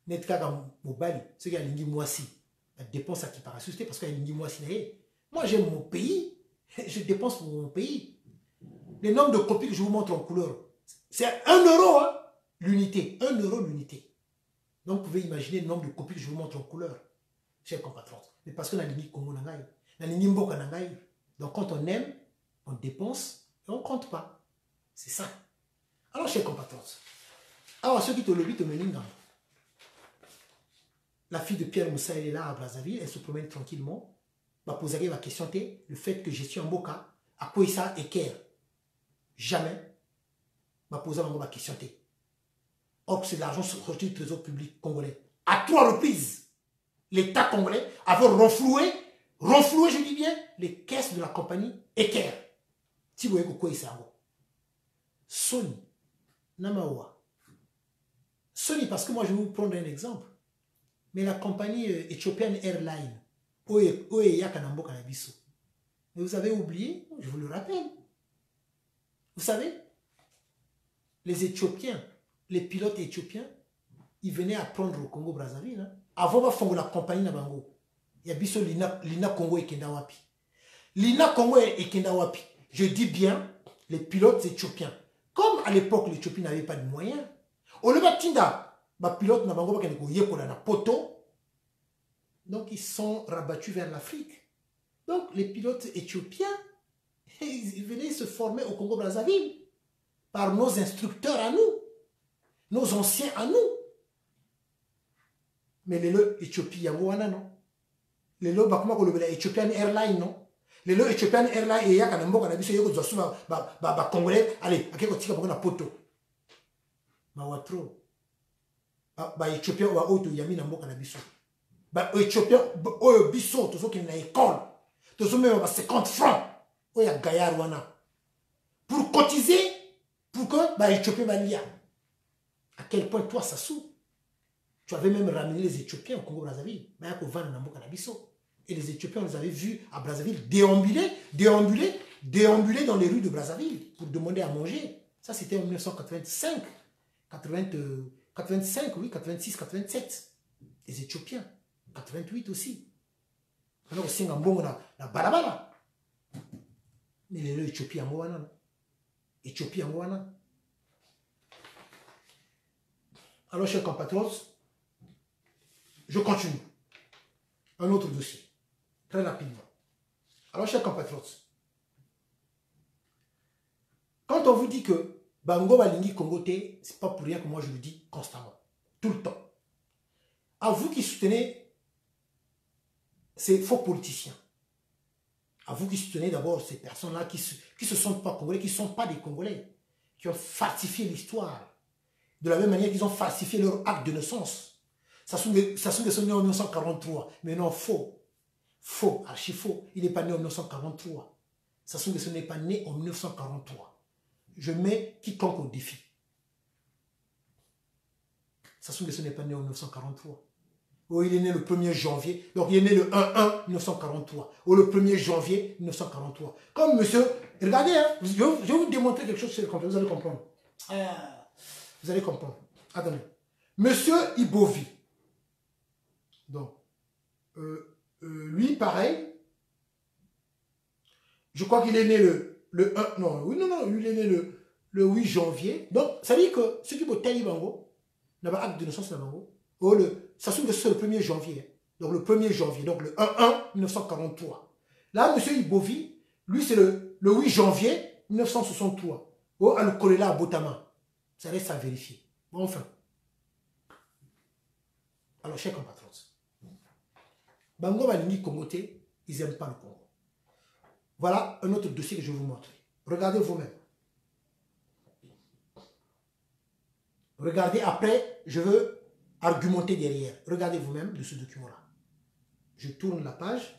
Netkaka Mobali, ceux qui ont les Nimbo Moissi. La dépense à qui paraît susciter parce qu'il y a une Nimbo Moissi. Moi, j'aime mon pays. Je dépense pour mon pays. Le nombre de copies que je vous montre en couleur, c'est 1 euro, hein, l'unité. 1 euro l'unité. Donc, vous pouvez imaginer le nombre de copies que je vous montre en couleur, chers compatriotes. Mais parce que la ligne Congo Nangai, la ligne Mboka Nangai. Donc, quand on aime, on dépense et on ne compte pas. C'est ça. Alors, chers compatriotes, alors ceux qui te lobby te menent. La fille de Pierre Moussa, elle est là à Brazzaville, elle se promène tranquillement. Va poser la question, le fait que je suis en Boka, à quoi ça équerre? Jamais. Va poser la question. Or, c'est de l'argent sorti du trésor public congolais. À 3 reprises, l'État congolais avait renfloué, je dis bien, les caisses de la compagnie Eker. Si vous voyez quoi ça Sony, Namawa. Sony, parce que moi, je vais vous prendre un exemple. Mais la compagnie Ethiopian Airlines, mais vous avez oublié, je vous le rappelle. Vous savez, les Éthiopiens, les pilotes éthiopiens, ils venaient apprendre au Congo Brazzaville. Hein. Avant de faire la compagnie Nabango, il y a Lina Congo et Kenda Wapi. Lina Congo et Kenda Wapi, je dis bien les pilotes éthiopiens. Comme à l'époque, l'Éthiopie n'avait pas de moyens, au lieu de pilote Nabango, donc ils sont rabattus vers l'Afrique. Donc les pilotes éthiopiens, ils venaient se former au Congo Brazzaville par nos instructeurs à nous, nos anciens à nous. Mais les lots Éthiopie Yangoana non. Les lots Ethiopian Airlines non. Les lots Ethiopian Airlines et Yakanambo Kanabiso Yoko Zosuma Congolais, allez, à quelque chose comme poto. Mawatro. Éthiopien ou auto Yami Nambo Kanabiso. Éthiopien, biso, tout ce qui est dans l'école. Tout ce même 50 francs. Il y a Gaillard Wana. Pour cotiser, pour que l'Éthiopien va lire. À quel point toi, ça sous. Tu avais même ramené les Éthiopiens au Congo Brazzaville. Et les Éthiopiens, on les avait vus à Brazzaville déambuler dans les rues de Brazzaville pour demander à manger. Ça, c'était en 1985. 85, oui, 86, 87. Les Éthiopiens. 88 aussi. Alors, c'est un bon la balabala. Mais les Éthiopiens en Wana. Éthiopie en Wana. Alors, chers compatriotes, je continue. Un autre dossier, très rapidement. Alors, chers compatriotes, quand on vous dit que Bango Balingi Congoté, ce n'est pas pour rien que moi je le dis constamment, tout le temps. À vous qui soutenez ces faux politiciens, à vous qui soutenez d'abord ces personnes-là qui se sentent pas congolais, qui ne sont pas des Congolais, qui ont falsifié l'histoire, de la même manière qu'ils ont falsifié leur acte de naissance. Ça sont des nés en 1943, mais non, faux. Faux, archi faux. Il n'est pas né en 1943. Sassou Nguesso n'est pas né en 1943. Je mets quiconque au défi. Sassou Nguesso n'est pas né en 1943. Oh, il est né le 1er janvier. Donc, il est né le 1-1-1943. Ou le 1er janvier 1943. Comme monsieur... Regardez, hein, je vais vous démontrer quelque chose sur le compte. Vous allez comprendre. Vous allez comprendre. Attendez. Monsieur Ibovi. Donc, lui, pareil. Je crois qu'il est né le 1... Non, lui, il est né le 8 janvier. Donc, ça veut dire que ceux qui votent Tali Bango, n'a pas acte de naissance de Bango. Oh, ça se trouve que c'est le 1er janvier. Donc, le 1er janvier. Donc, le 1-1-1943. Là, monsieur Ibovi, lui, c'est le 8 janvier 1963. Oh, à le coller là à Botama. Ça reste à vérifier. Bon, enfin. Alors, chers compatriotes, Bango Balingi Congoté, ils n'aiment pas le Congo. Voilà un autre dossier que je vais vous montrer. Regardez vous-même. Regardez, après, je veux argumenter derrière. Regardez vous-même de ce document-là. Je tourne la page.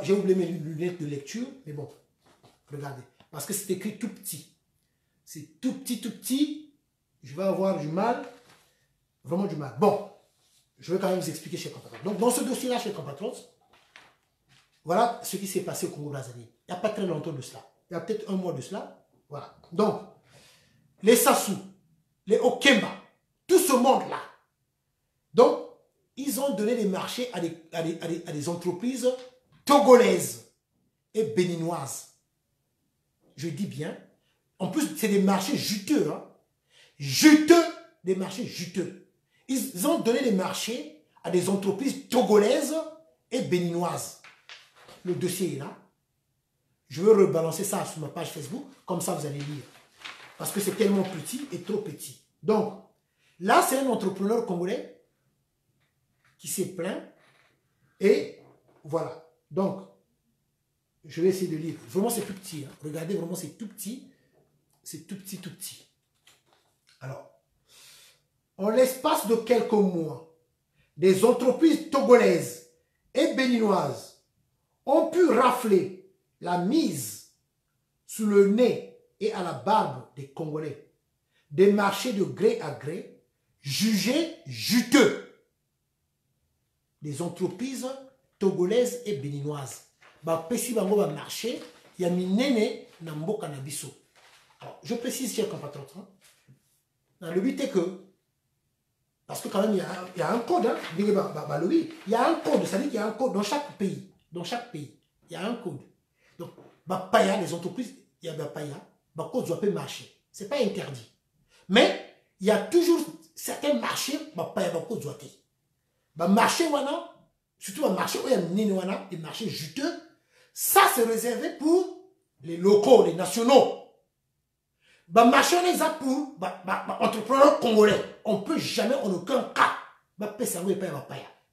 J'ai oublié mes lunettes de lecture, mais bon, regardez. Parce que c'est écrit tout petit. C'est tout petit, tout petit. Je vais avoir du mal. Vraiment du mal. Bon, je vais quand même vous expliquer, chers compatriotes. Donc, dans ce dossier-là, chers compatriotes, voilà ce qui s'est passé au Congo-Brazzaville. Il n'y a pas très longtemps de cela. Il y a peut-être un mois de cela. Voilà. Donc, les Sassou, les Okemba, tout ce monde-là. Donc, ils ont donné des marchés à des entreprises togolaises et béninoises. Je dis bien. En plus, c'est des marchés juteux. Hein. Juteux, des marchés juteux. Ils ont donné des marchés à des entreprises togolaises et béninoises. Le dossier est là. Je veux rebalancer ça sur ma page Facebook. Comme ça, vous allez lire. Parce que c'est tellement petit et trop petit. Donc, là, c'est un entrepreneur congolais qui s'est plaint. Et voilà. Donc, je vais essayer de lire. Vraiment, c'est tout petit. Hein. Regardez, vraiment, c'est tout petit. C'est tout petit, tout petit. Alors, en l'espace de quelques mois, des entreprises togolaises et béninoises ont pu rafler la mise sous le nez et à la barbe des Congolais des marchés de gré à gré jugés juteux. Des entreprises togolaises et béninoises. Pesi bango ba marché, il y a minene na mboka na biso. Alors, je précise, chers compatriotes, hein, le but est que, parce que quand même, il y a un code, hein, il y a un code, ça veut dire qu'il y a un code dans chaque pays. Dans chaque pays, il y a un code. Donc, paya, les entreprises, il y a paya, code doit pas marcher. Ce n'est pas interdit. Mais, il y a toujours certains marchés, paya, code doit être. Marché, surtout un marché où il y a des marchés juteux, ça c'est réservé pour les locaux, les nationaux. Marché, on les a pour entrepreneurs congolais. On ne peut jamais, en aucun cas,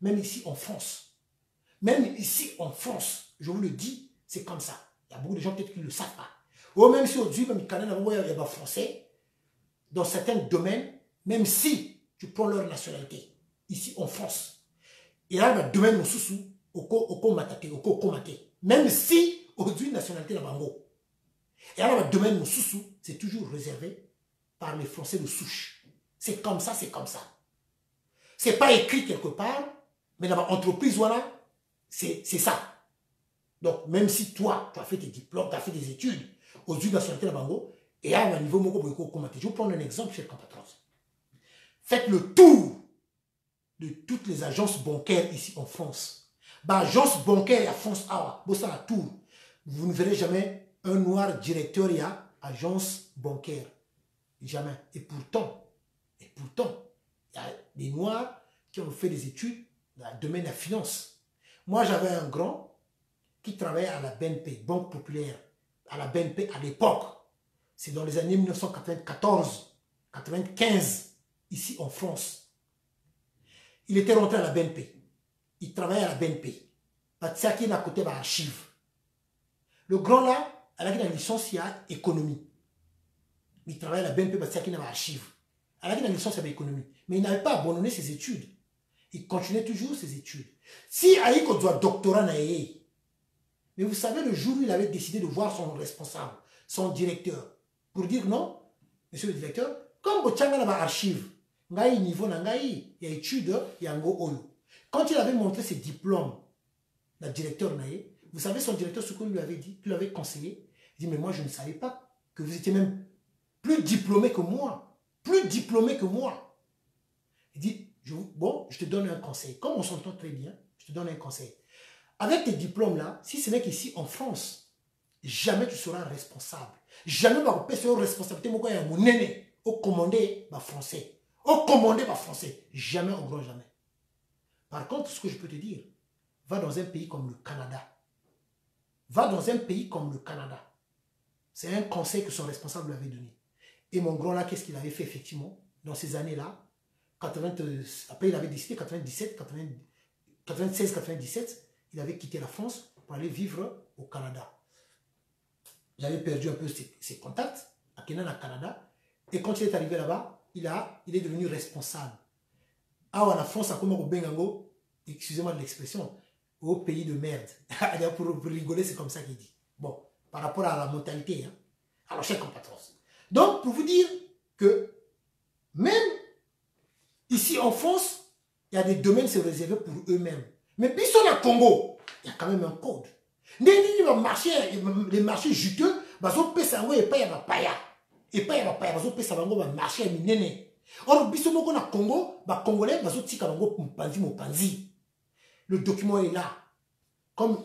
même ici en France. Même ici en France, je vous le dis, c'est comme ça. Il y a beaucoup de gens peut-être qui ne le savent pas. Ou même si aujourd'hui, même il y a des Français, dans certains domaines, même si tu prends leur nationalité, ici en France, il y a un domaine au sous même si aujourd'hui, nationalité de Bango. Et alors, le domaine au sous c'est toujours réservé par les Français de souche. C'est comme ça, c'est comme ça. Ce n'est pas écrit quelque part, mais dans l'entreprise, voilà, c'est ça. Donc, même si toi, tu as fait tes diplômes, tu as fait des études aux yeux de la nationalité de Bango, et à un niveau, je vais vous prendre un exemple, chers compatriotes. Faites le tour de toutes les agences bancaires ici en France. Agence bancaire à France, vous ne verrez jamais un noir directeur et agence bancaire. Jamais. Et pourtant, il y a des Noirs qui ont fait des études dans le domaine de la finance. Moi, j'avais un grand qui travaillait à la BNP, Banque Populaire, à la BNP à l'époque. C'est dans les années 1994, 95, ici en France. Il était rentré à la BNP. Il travaillait à la BNP. Batsiaki n'a côté archive. Le grand là, il a une licence il y a économie. Il travaillait à la BNP, Batsiaki n'a archive. Il a une licence il y a économie. Mais il n'avait pas abandonné ses études. Il continuait toujours ses études. Si Aïko doit doctorat naïe, mais vous savez, le jour où il avait décidé de voir son responsable, son directeur, pour dire non, monsieur le directeur, comme Bochanga n'a pas archive, ngai niveau na ngai, il y a études, il y a ngo olo. Quand il avait montré ses diplômes, le directeur naïe, vous savez son directeur ce qu'il lui avait dit, qu'il lui avait conseillé, il dit mais moi je ne savais pas que vous étiez même plus diplômé que moi, plus diplômé que moi. Il dit bon, je te donne un conseil, comme on s'entend très bien, je te donne un conseil. Avec tes diplômes-là, si ce n'est qu'ici en France, jamais tu seras responsable. Jamais tu vas faire une responsabilité au commandé français. Au commandé français. Jamais, au grand jamais. Par contre, ce que je peux te dire, va dans un pays comme le Canada. Va dans un pays comme le Canada. C'est un conseil que son responsable lui avait donné. Et mon grand là, qu'est-ce qu'il avait fait effectivement dans ces années-là? Après, il avait décidé 97, 96, 97. Il avait quitté la France pour aller vivre au Canada. J'avais perdu un peu ses contacts à Kenan, au Canada. Et quand il est arrivé là-bas, il est devenu responsable. Ah, la France a commencé au Bengango, excusez-moi de l'expression, au pays de merde. pour rigoler, c'est comme ça qu'il dit. Bon, par rapport à la mentalité. Hein. Alors, chers compatriotes. Donc, pour vous dire que même ici en France, il y a des domaines qui sont réservés pour eux-mêmes. Mais puis sur le Congo, il y a quand même un code. Les marchés juteux, ils ont payé ça, et pas paya. Et pas ils ont payé ça, marché minene. Or, bisomoko na Congo, les Congolais, ils ont tika mopanzi. Le document est là. Comme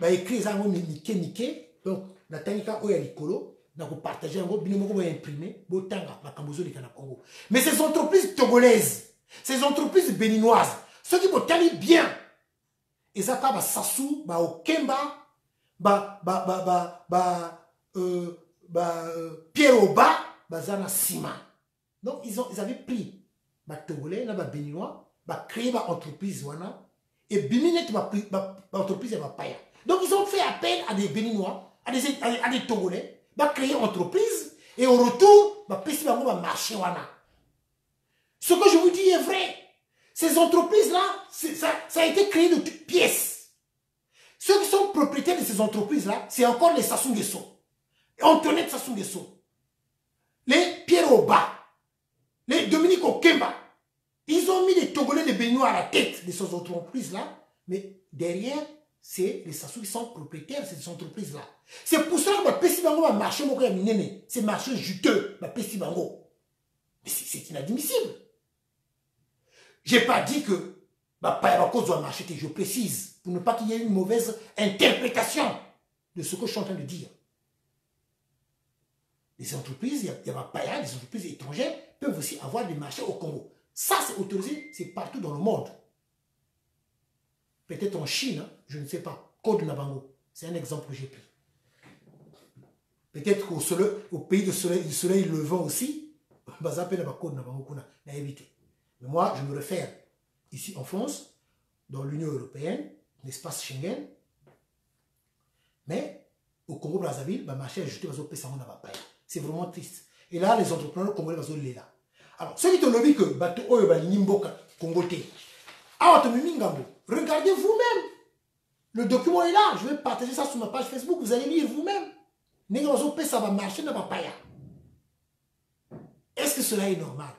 écrit ça, Nike. Donc, la tanika oya likolo, na ko partager ngo binomoko ba imprimer, bo tanga ba kambozo lika na Congo. Mais ces entreprises togolaises, ces entreprises béninoises, ceux qui vont bien. Et ça, bah, Sassou, bah, Okemba, Pierre Oba, bah, Zana Sima. Donc, ils avaient pris, bah, Togolais, bah, Béninois, bah, créé, bah, entreprise, wana, et Biminet, bah, entreprise, bah, Paya. Donc, ils ont fait appel à des Béninois, à des Togolais, bah, créer entreprise, et au retour, bah, Pessi, bah, marché, wana. Ce que je vous dis est vrai. Ces entreprises-là, ça a été créé de toutes pièces. Ceux qui sont propriétaires de ces entreprises-là, c'est encore les Sassou Nguesso. Antoinette Sassou Nguesso. Les Pierre Oba. Les Dominique Okemba. Ils ont mis les Togolais de Béninois à la tête de ces entreprises-là. Mais derrière, c'est les Sassou qui sont propriétaires de ces entreprises-là. C'est pour ça que Pessi Bango va marcher, c'est marché juteux, Pessi Bango. Mais c'est inadmissible. Je n'ai pas dit que Payabako doit marcher, je précise, pour ne pas qu'il y ait une mauvaise interprétation de ce que je suis en train de dire. Les entreprises, il y a Paya, les entreprises étrangères peuvent aussi avoir des marchés au Congo. Ça, c'est autorisé, c'est partout dans le monde. Peut-être en Chine, hein, je ne sais pas. Code Nabango, c'est un exemple que j'ai pris. Peut-être qu'au pays du soleil levant aussi, Code Nabango, on a évité. Mais moi, je me réfère ici en France, dans l'Union européenne, l'espace Schengen, mais au Congo-Brazzaville, le marché a jeté c'est vraiment triste. Et là, les entrepreneurs congolais sont là. Alors, ceux qui te disent que regardez vous-même. Le document est là. Je vais partager ça sur ma page Facebook. Vous allez lire vous-même. Ça va marcher, est-ce que cela est normal?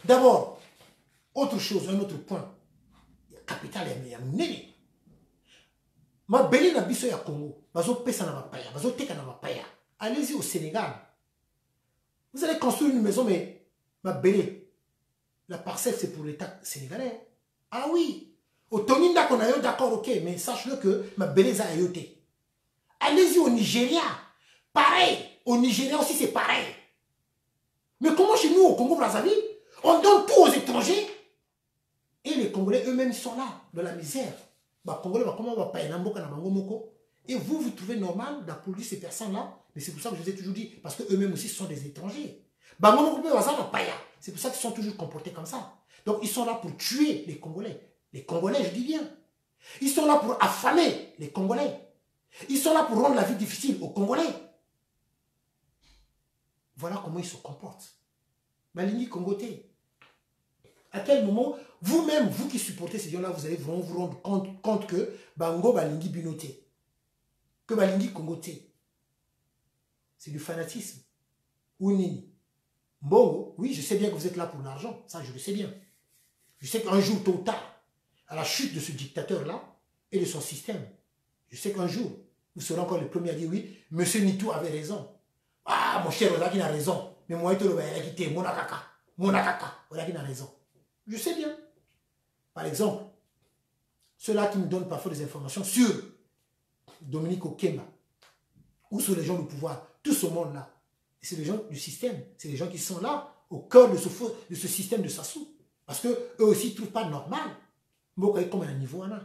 D'abord, autre chose, un autre point. Le capital est mené. Ma belle na biso ya Congo, bazo pesa na bapaya, bazo teka na bapaya. Allez-y au Sénégal. Vous allez construire une maison, mais ma belle, la parcelle c'est pour l'État sénégalais. Ah oui, au Toninda qu'on a eu, d'accord, ok, mais sache-le que ma belle est à Allez-y au Nigeria. Pareil, au Nigeria aussi c'est pareil. Congo-Brazzaville. On donne tout aux étrangers. Et les Congolais eux-mêmes sont là, dans la misère. Bah, Congolais, comment on va pas et vous, vous trouvez normal d'applaudir ces personnes-là. Mais c'est pour ça que je vous ai toujours dit, parce qu'eux-mêmes aussi sont des étrangers. Bah, c'est pour ça qu'ils sont toujours comportés comme ça. Donc, ils sont là pour tuer les Congolais. Les Congolais, je dis bien. Ils sont là pour affamer les Congolais. Ils sont là pour rendre la vie difficile aux Congolais. Voilà comment ils se comportent. Malingi Congoté. À quel moment, vous-même, vous qui supportez ces gens-là, vous allez vraiment vous rendre compte que Bango Balingi Binoté, que Balingi Congoté, c'est du fanatisme. Ou nini. Bon, oui, je sais bien que vous êtes là pour l'argent. Ça, je le sais bien. Je sais qu'un jour, tôt ou tard, à la chute de ce dictateur-là et de son système, je sais qu'un jour, vous serez encore les premiers à dire oui, M. Nitou avait raison. Ah, mon cher Olaki a raison. Mais moi, il a quitté. Monakaka. Olaki a raison. Je sais bien. Par exemple, ceux-là qui me donnent parfois des informations sur Dominique Okemba ou sur les gens du pouvoir, tout ce monde-là, c'est les gens du système. C'est les gens qui sont là, au cœur de ce système de Sassou. Parce qu'eux aussi ne trouvent pas normal. Moi, comme un niveau, un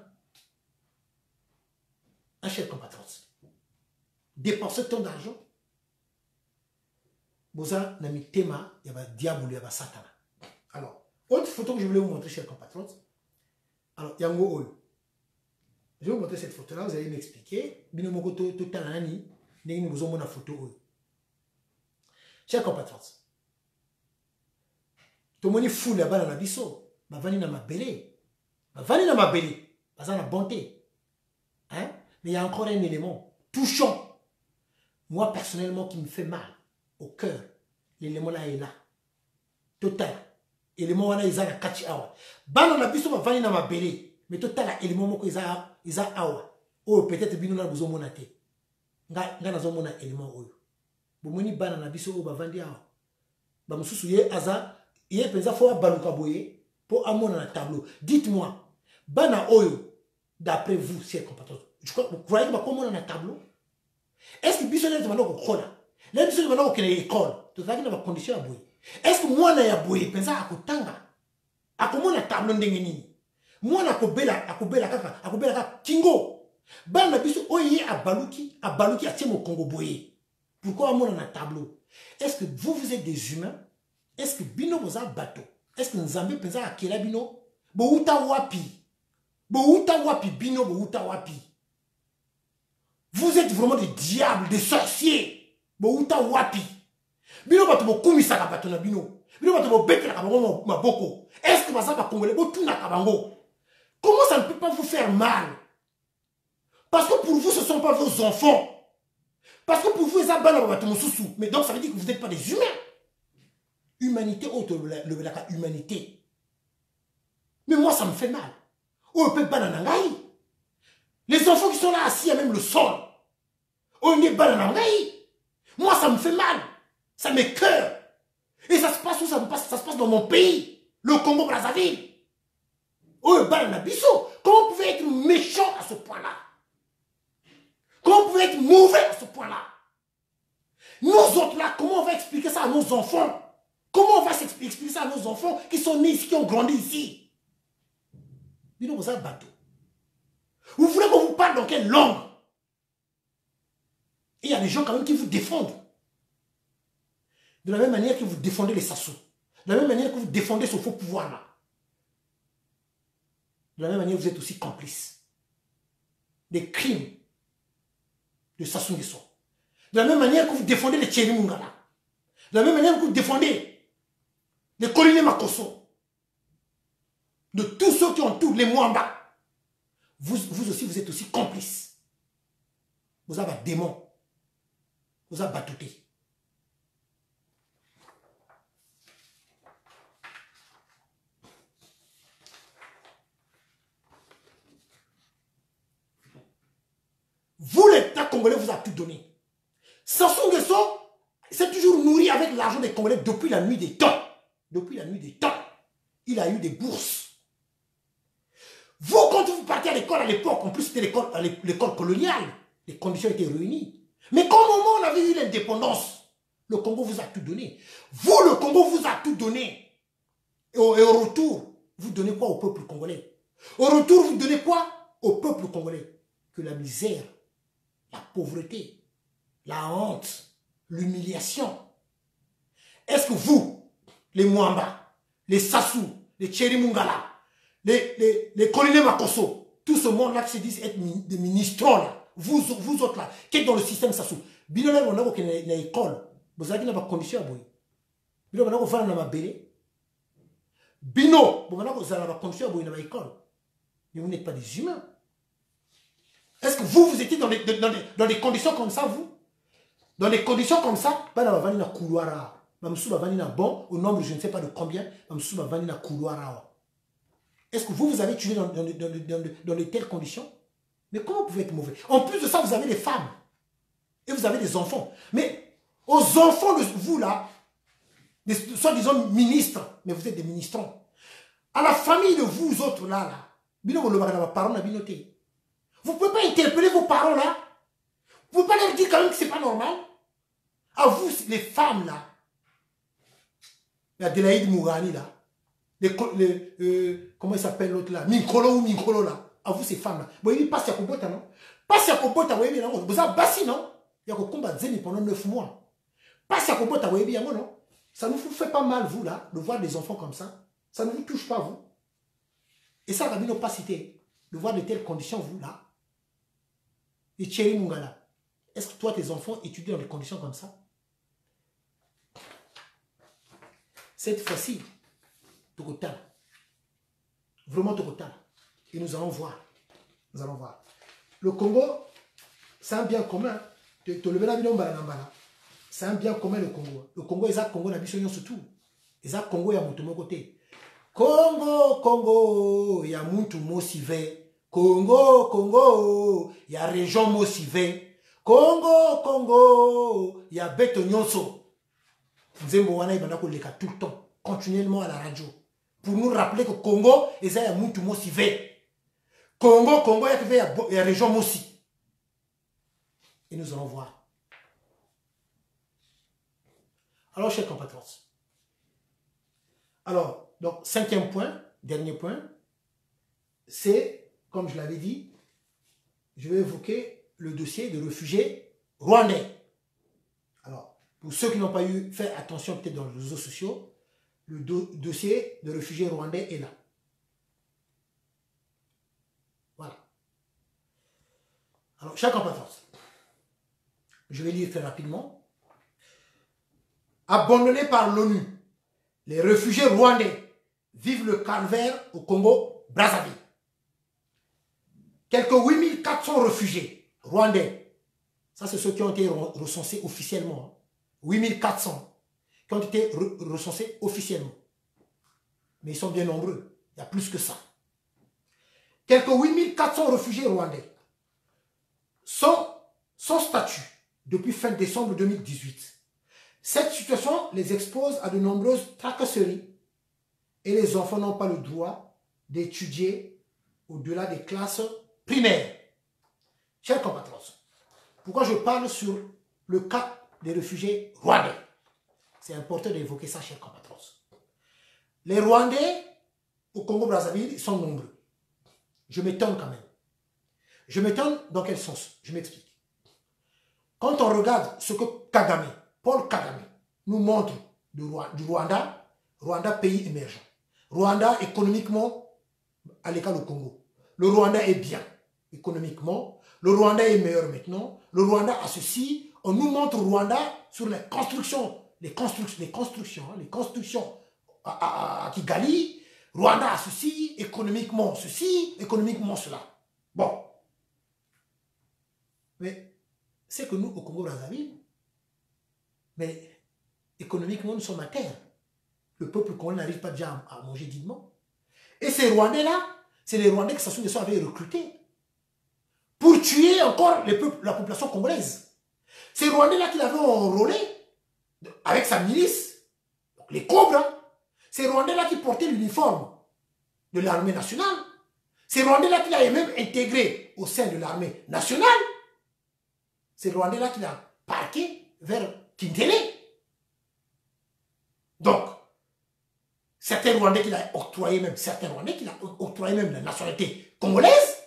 cher compatriote, dépenser tant d'argent, Boza n'a mis Tema, il y a diable, il y a Satana. Alors, autre photo que je voulais vous montrer, cher compatriote. Alors, Yango Oyo. Je vais vous montrer cette photo-là, vous allez m'expliquer. Binomoko Totanani, Nengi nous avons une photo Oyo. Cher compatriote, tout le monde est fou là-bas dans la bisso. Ma vanille n'a ma belé. Ma vanille n'a ma belé. Pas dans la bonté. Hein? Mais il y a encore un élément touchant. Moi, personnellement, qui me fait mal au cœur. L'élément là est là. Total. L'élément là, il y a kachi awa. Dans la bisso, ma vanille n'a ma belé. Mais total, l'élément moko, il y a awa. Oh, peut-être bino na buzo monate. Nga na zo mona élément oyo. Bomoni bana na biso o bavandi awa. Ba mususu ye aza ye penza fo baluka boye pour amona na tableau. Dites-moi, bana oyo d'après vous, chers compatriotes, vous croyez que ba comment na tableau? Est-ce que biso les demandons ko khola? Les biso demandons ko kene école. To zaki na ba condition boye. Est-ce que moi na ya boye penza akotanga? Akomona tableau ndenge nini? Moi na kobela kaka kingo. Bana biso oye abaluki atie mo Congo boye. Pourquoi on a un tableau? Est-ce que vous êtes des humains? Est-ce que bino boza bateau? Est-ce que Nzambe penza akela bino? Bouta wapi bino bouta wapi? Vous êtes vraiment des diables, des sorciers. Bouta wapi? Bino bato bo kumisa ka bato na bino. Bino bato bo betela ka bango maboko. Est-ce que baza ba congolais bo tuna ka bango? Comment ça ne peut pas vous faire mal? Parce que pour vous ce ne sont pas vos enfants. Parce que pour vous, mais donc ça veut dire que vous n'êtes pas des humains. Humanité, le humanité. Mais moi, ça me fait mal. Les enfants qui sont là assis à même le sol. Moi, ça me fait mal. Ça m'écoeure. Et ça se passe où? Ça se passe dans mon pays, le Congo-Brazzaville. Comment vous pouvez être méchant à ce point-là? Comment vous pouvez être mauvais à ce point-là? Nous autres là, comment on va expliquer ça à nos enfants? Comment on va expliquer ça à nos enfants qui sont nés ici, qui ont grandi ici? Vous avez un bateau. Vous voulez qu'on vous parle dans quelle langue? Et il y a des gens quand même qui vous défendent. De la même manière que vous défendez les Sassou. De la même manière que vous défendez ce faux pouvoir-là. De la même manière, vous êtes aussi complices des crimes de Sassou Nguesso. De la même manière que vous défendez les Thierry Mungala. De la même manière que vous défendez les Colline Makosso. De tous ceux qui entourent les Mwamba. Vous aussi, vous êtes aussi complices. Vous avez un démon. Vous avez batouté. Vous, l'État congolais, vous a tout donné. Sassou Nguesso s'est toujours nourri avec l'argent des Congolais depuis la nuit des temps. Depuis la nuit des temps. Il a eu des bourses. Vous, quand vous partiez à l'école à l'époque, en plus c'était l'école coloniale, les conditions étaient réunies. Mais quand au moment où on avait eu l'indépendance, Le Congo vous a tout donné. Vous, le Congo vous a tout donné. Et au retour, vous donnez quoi au peuple congolais? Au retour, vous donnez quoi au peuple congolais? Que la misère, la pauvreté, la honte, l'humiliation. Est-ce que vous, les Mwamba, les Sassou, les Thierry Mungala, les Colonel Makosso, tout ce monde-là qui se disent être des ministrants, là, vous autres là, qui êtes dans le système Sassou, bino là, on a une école, vous avez des conditions à bouillir. Bino, on a faire dans ma belle. Bino, vous avez des conditions à bouillir dans l'école. Mais vous n'êtes pas des humains. Est-ce que vous étiez dans des conditions comme ça, vous? Dans des conditions comme ça, vous avez un couloir. Vous avez un bon, au nombre je ne sais pas de combien, vous avez un couloir. Est-ce que vous avez tué dans de telles conditions? Mais comment vous pouvez être mauvais? En plus de ça, vous avez des femmes. Et vous avez des enfants. Mais aux enfants de vous là, soi-disant ministres, mais vous êtes des ministrants. À la famille de vous autres là, vous ne pouvez pas interpeller vos parents là. Vous ne pouvez pas leur dire quand même que ce n'est pas normal. À vous, les femmes là, il y a Delaïde Mourani là, comment il s'appelle l'autre là, Minkolo là, à vous ces femmes là. Bon, il passe à Kobota non? Passe à Kobota, vous avez bien, vous avez bassi non? Il y a combat Zeni pendant 9 mois. Passe à Kobota, vous avez bien, non? Ça ne vous fait pas mal, vous là, de voir des enfants comme ça. Ça ne vous touche pas, vous. Et ça, Rabino pas cité, de voir de telles conditions, vous là. Et Thierry Mungala, est-ce que toi, tes enfants étudient dans des conditions comme ça? Cette fois-ci, Tokotal, vraiment Tokotal, et nous allons voir. Nous allons voir. Le Congo, c'est un bien commun. C'est un bien commun, le Congo. Le Congo, c'est un Congo, la mission surtout. C'est un Congo, il y a mon côté. Congo, Congo, il y a Muntu Mosive. Congo, Congo, il y a région Mosive. Congo, Congo, il y a Beto Nyonso. Nzembo wana ibanda ko leka tout le temps, continuellement à la radio. Pour nous rappeler que Congo, il y a Muntu Mosive. Congo, Congo, il y a région Mosi. Et nous allons voir. Alors, chers compatriotes. Alors, donc, 5e point, dernier point, c'est, comme je l'avais dit, je vais évoquer le dossier de réfugiés rwandais. Alors, pour ceux qui n'ont pas fait attention peut-être dans les réseaux sociaux, le dossier de réfugiés rwandais est là. Voilà. Alors, chers compatriotes, je vais lire très rapidement. Abandonnés par l'ONU, les réfugiés rwandais vivent le calvaire au Congo-Brazzaville. Quelques 8400 réfugiés rwandais, ça c'est ceux qui ont été recensés officiellement, 8400 qui ont été recensés officiellement. Mais ils sont bien nombreux, il y a plus que ça. Quelques 8400 réfugiés rwandais sont sans statut depuis fin décembre 2018. Cette situation les expose à de nombreuses tracasseries et les enfants n'ont pas le droit d'étudier au-delà des classes primaires. Chers compatriotes, pourquoi je parle sur le cas des réfugiés rwandais? C'est important d'évoquer ça, chers compatriotes. Les Rwandais au Congo-Brazzaville sont nombreux. Je m'étonne quand même. Je m'étonne dans quel sens? Je m'explique. Quand on regarde ce que Kagame, Paul Kagame, nous montre du Rwanda, Rwanda pays émergent. Rwanda économiquement à l'écart du Congo. Le Rwanda est bien économiquement. Le Rwanda est meilleur maintenant. Le Rwanda a ceci. On nous montre Rwanda sur les constructions à Kigali. Rwanda a ceci, économiquement cela. Bon. Mais c'est que nous, au Congo-Brazzaville, mais économiquement, nous sommes à terre. Le peuple congolais n'arrive pas déjà à manger dignement. Et ces Rwandais-là, c'est les Rwandais que Sassou Nguesso avait recrutés pour tuer encore la population congolaise. Ces Rwandais-là qu'il avait enrôlés avec sa milice, donc les Cobras. Ces Rwandais-là qui portaient l'uniforme de l'armée nationale. Ces Rwandais-là qu'il a même intégré au sein de l'armée nationale. Ces Rwandais-là qu'il a parqué vers Kintélé. Donc, certains Rwandais qu'il a octroyé même, la nationalité congolaise,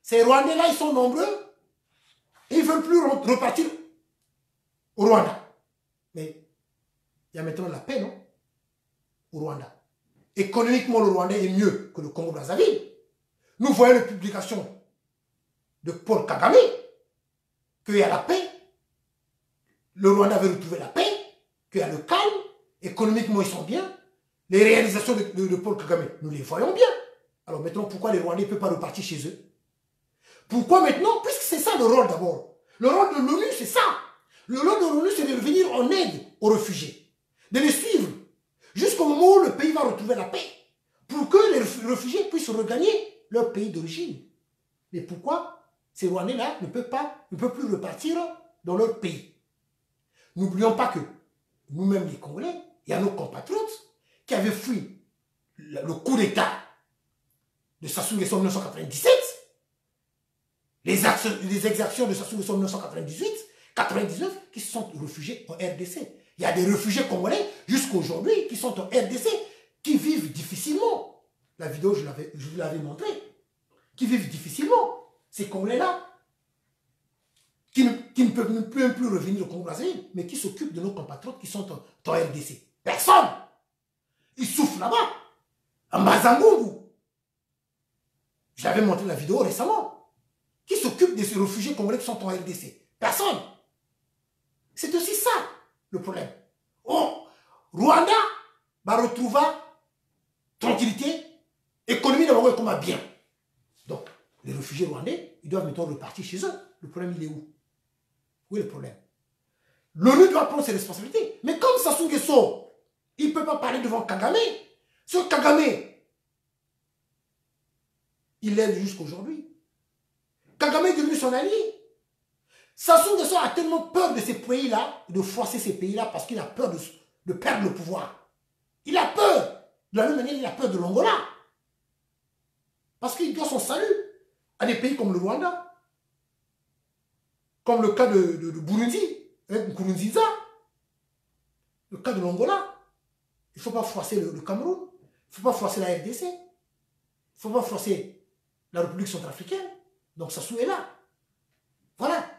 ces Rwandais-là, ils sont nombreux, et ils ne veulent plus repartir au Rwanda. Mais il y a maintenant la paix, non? Au Rwanda. Économiquement, le Rwanda est mieux que le Congo-Brazzaville. Nous voyons les publications de Paul Kagame, qu'il y a la paix, le Rwanda veut retrouver la paix, qu'il y a le calme, économiquement ils sont bien, les réalisations de Paul Kagame, nous les voyons bien. Alors maintenant, pourquoi les Rwandais ne peuvent pas repartir chez eux? Pourquoi maintenant? Puisque c'est ça le rôle d'abord. Le rôle de l'ONU, c'est ça. Le rôle de l'ONU, c'est de venir en aide aux réfugiés, de les suivre, jusqu'au moment où le pays va retrouver la paix, pour que les réfugiés puissent regagner leur pays d'origine. Mais pourquoi ces Rwandais-là ne peuvent plus repartir dans leur pays? N'oublions pas que nous-mêmes les Congolais, il y a nos compatriotes qui avaient fui le coup d'État de Sassou Nguesso en 1997, les exactions de Sassou Nguesso en 1998, 99, qui se sont réfugiés en RDC. Il y a des réfugiés congolais jusqu'à aujourd'hui qui sont en RDC, qui vivent difficilement. La vidéo, je vous l'avais montré. Qui vivent difficilement. Ces Congolais-là, qui ne peuvent même plus revenir au Congo-Brazzaville, mais qui s'occupent de nos compatriotes qui sont en RDC. Personne. Ils souffrent là-bas. À Mazangungu. Je l'avais montré la vidéo récemment. Qui s'occupe de ces réfugiés congolais qui sont en RDC? Personne. C'est aussi ça le problème. Oh, Rwanda va retrouver tranquillité, économie d'abord comme bien. Donc, les réfugiés rwandais, ils doivent maintenant repartir chez eux. Le problème, il est où? Où est le problème? L'ONU doit prendre ses responsabilités. Mais comme Sassou Nguesso, il ne peut pas parler devant Kagame. Ce Kagame, il l'aide jusqu'aujourd'hui. Kagame est devenu son allié. Sassou Nguesso a tellement peur de ces pays-là, de froisser ces pays-là, parce qu'il a peur de perdre le pouvoir. Il a peur. De la même manière, il a peur de l'Angola. Parce qu'il doit son salut à des pays comme le Rwanda. Comme le cas de Burundi, avec Nkurunziza. Le cas de l'Angola. Il ne faut pas froisser le Cameroun. Il ne faut pas froisser la RDC. Il ne faut pas froisser la République centrafricaine. Donc Sassou est là. Voilà.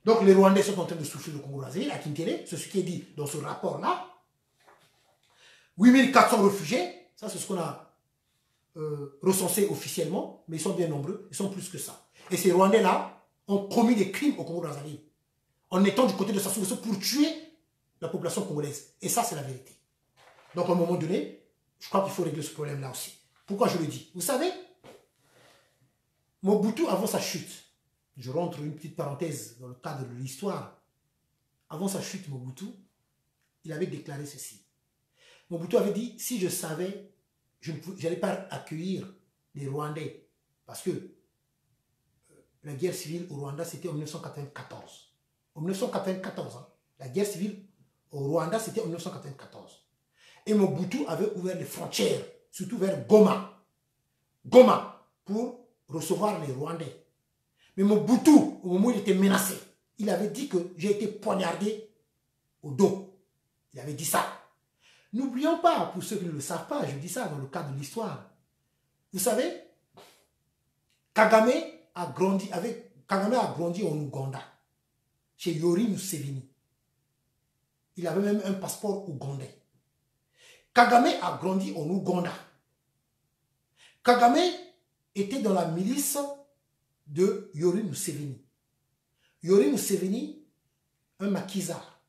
Donc les Rwandais sont en train de souffrir le Congo-Brazzaville à Kinshasa. C'est ce qui est dit dans ce rapport-là. 8400 réfugiés. Ça, c'est ce qu'on a recensé officiellement. Mais ils sont bien nombreux. Ils sont plus que ça. Et ces Rwandais-là ont commis des crimes au Congo-Brazzaville. En étant du côté de Sassou Nguesso pour tuer la population congolaise. Et ça, c'est la vérité. Donc, à un moment donné, je crois qu'il faut régler ce problème-là aussi. Pourquoi je le dis? Vous savez, Mobutu, avant sa chute, je rentre une petite parenthèse dans le cadre de l'histoire. Avant sa chute, Mobutu, il avait déclaré ceci. Mobutu avait dit, si je savais, je n'allais pas accueillir les Rwandais. Parce que la guerre civile au Rwanda, c'était en 1994. En 1994, hein, la guerre civile au Rwanda, c'était en 1994. Et Mobutu avait ouvert les frontières, surtout vers Goma. Goma, pour recevoir les Rwandais. Mais Mobutu, au moment où il était menacé, il avait dit que j'ai été poignardé au dos. Il avait dit ça. N'oublions pas, pour ceux qui ne le savent pas, je dis ça dans le cadre de l'histoire. Vous savez, Kagame a grandi en Ouganda, chez Yoweri Museveni. Il avait même un passeport ougandais. Kagame a grandi en Ouganda. Kagame était dans la milice de Yoweri Museveni. Yoweri Museveni, un maquisard,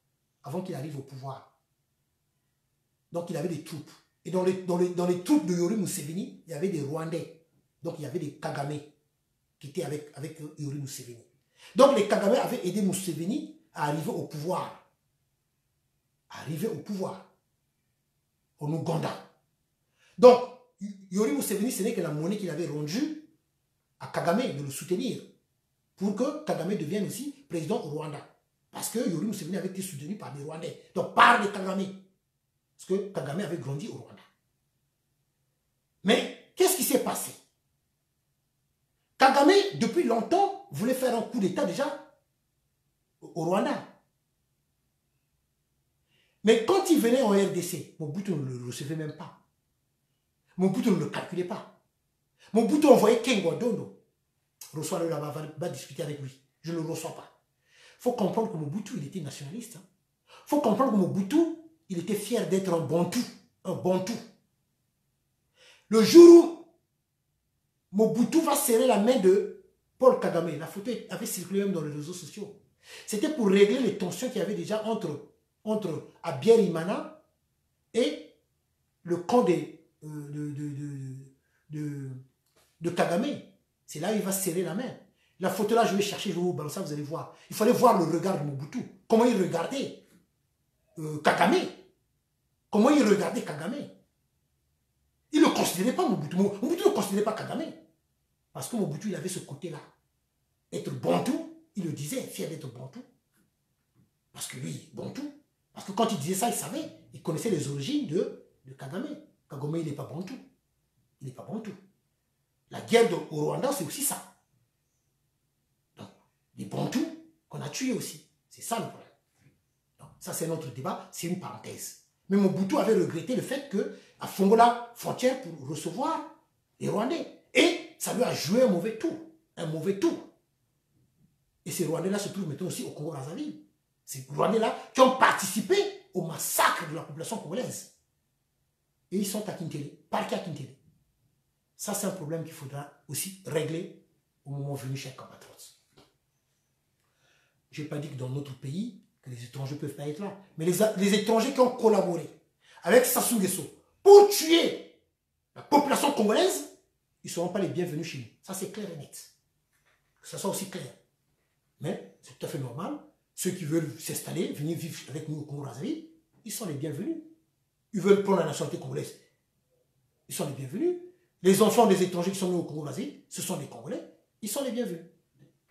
avant qu'il arrive au pouvoir. Donc il avait des troupes. Et dans les troupes de Yoweri Museveni, il y avait des Rwandais. Donc il y avait des Kagame qui étaient avec Yoweri Museveni. Donc les Kagame avaient aidé Museveni à arriver au pouvoir. En Ouganda. Donc, Yoweri Museveni, ce n'est que la monnaie qu'il avait rendue à Kagame de le soutenir pour que Kagame devienne aussi président au Rwanda. Parce que Yoweri Museveni avait été soutenu par des Rwandais. Donc, par les Kagame. Parce que Kagame avait grandi au Rwanda. Mais, qu'est-ce qui s'est passé? Kagame, depuis longtemps, voulait faire un coup d'État déjà au Rwanda. Mais quand il venait en RDC, Mobutu ne le recevait même pas. Mobutu ne le calculait pas. Mobutu envoyait Kengo Dondo. Reçois-le là-bas, va discuter avec lui. Je ne le reçois pas. Il faut comprendre que Mobutu, il était nationaliste. Il faut comprendre que Mobutu, il était fier d'être un Bantou. Un Bantou. Le jour où Mobutu va serrer la main de Paul Kagame, la photo avait circulé même dans les réseaux sociaux. C'était pour régler les tensions qu'il y avait déjà entre Abiyarimana et le camp de Kagame. C'est là où il va serrer la main. La photo là, je vais chercher, je vais vous balancer, vous allez voir. Il fallait voir le regard de Mobutu. Comment il regardait Kagame. Comment il regardait Kagame. Il ne considérait pas Mobutu. Mobutu ne considérait pas Kagame. Parce que Mobutu, il avait ce côté-là. Être Bantou, il le disait, fier d'être Bantou. Parce que lui, Bantou. Parce que quand il disait ça, il savait. Il connaissait les origines de Kagame. Kagame, il n'est pas Bantou. Il n'est pas Bantou. La guerre au Rwanda, c'est aussi ça. Donc, les Bantous qu'on a tués aussi. C'est ça le problème. Donc, ça, c'est notre débat. C'est une parenthèse. Mais Mobutu avait regretté le fait qu'à Fongola, frontière pour recevoir les Rwandais. Et ça lui a joué un mauvais tour. Un mauvais tour. Et ces Rwandais-là se trouvent maintenant aussi au Congo-Brazzaville. Ces Rwandais-là qui ont participé au massacre de la population congolaise. Et ils sont à Kintélé, parqués à Kintélé. Ça, c'est un problème qu'il faudra aussi régler au moment venu, chers compatriotes. Je n'ai pas dit que dans notre pays, que les étrangers ne peuvent pas être là. Mais les étrangers qui ont collaboré avec Sassou Nguesso pour tuer la population congolaise, ils ne seront pas les bienvenus chez nous. Ça, c'est clair et net. Que ça soit aussi clair. Mais c'est tout à fait normal. Ceux qui veulent s'installer, venir vivre avec nous au Congo-Brazzaville, ils sont les bienvenus. Ils veulent prendre la nationalité congolaise. Ils sont les bienvenus. Les enfants des étrangers qui sont nés au Congo-Brazzaville, ce sont des Congolais. Ils sont les bienvenus.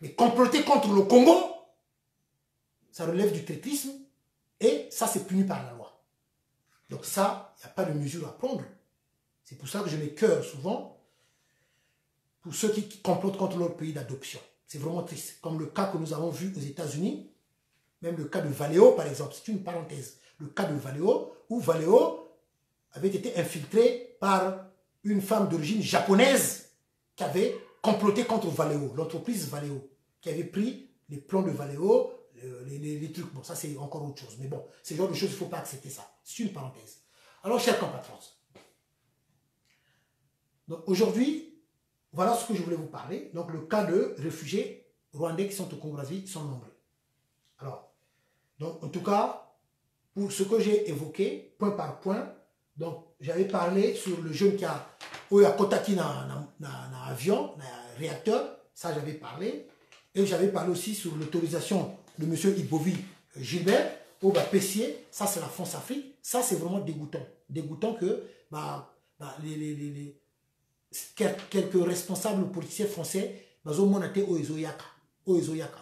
Mais comploter contre le Congo, ça relève du traîtrisme et ça, c'est puni par la loi. Donc ça, il n'y a pas de mesure à prendre. C'est pour ça que je m'écœure souvent pour ceux qui complotent contre leur pays d'adoption. C'est vraiment triste. Comme le cas que nous avons vu aux États-Unis, même le cas de Valéo, par exemple, c'est une parenthèse. Le cas de Valéo, où Valéo avait été infiltré par une femme d'origine japonaise qui avait comploté contre Valéo, l'entreprise Valéo, qui avait pris les plans de Valéo, les trucs. Bon, ça c'est encore autre chose. Mais bon, c'est le genre de choses, il ne faut pas accepter ça. C'est une parenthèse. Alors, chers compatriotes, donc aujourd'hui, voilà ce que je voulais vous parler. Donc, le cas de réfugiés rwandais qui sont au Congo-Brazzaville sont nombreux. Alors, donc, en tout cas, pour ce que j'ai évoqué, point par point, donc, j'avais parlé sur le jeune qui a Kotaki dans avion, dans un réacteur, ça j'avais parlé. Et j'avais parlé aussi sur l'autorisation de M. Ibovi Gilbert, au Pessier, ça c'est la France-Afrique, ça c'est vraiment dégoûtant. Dégoûtant que quelques responsables politiciens français,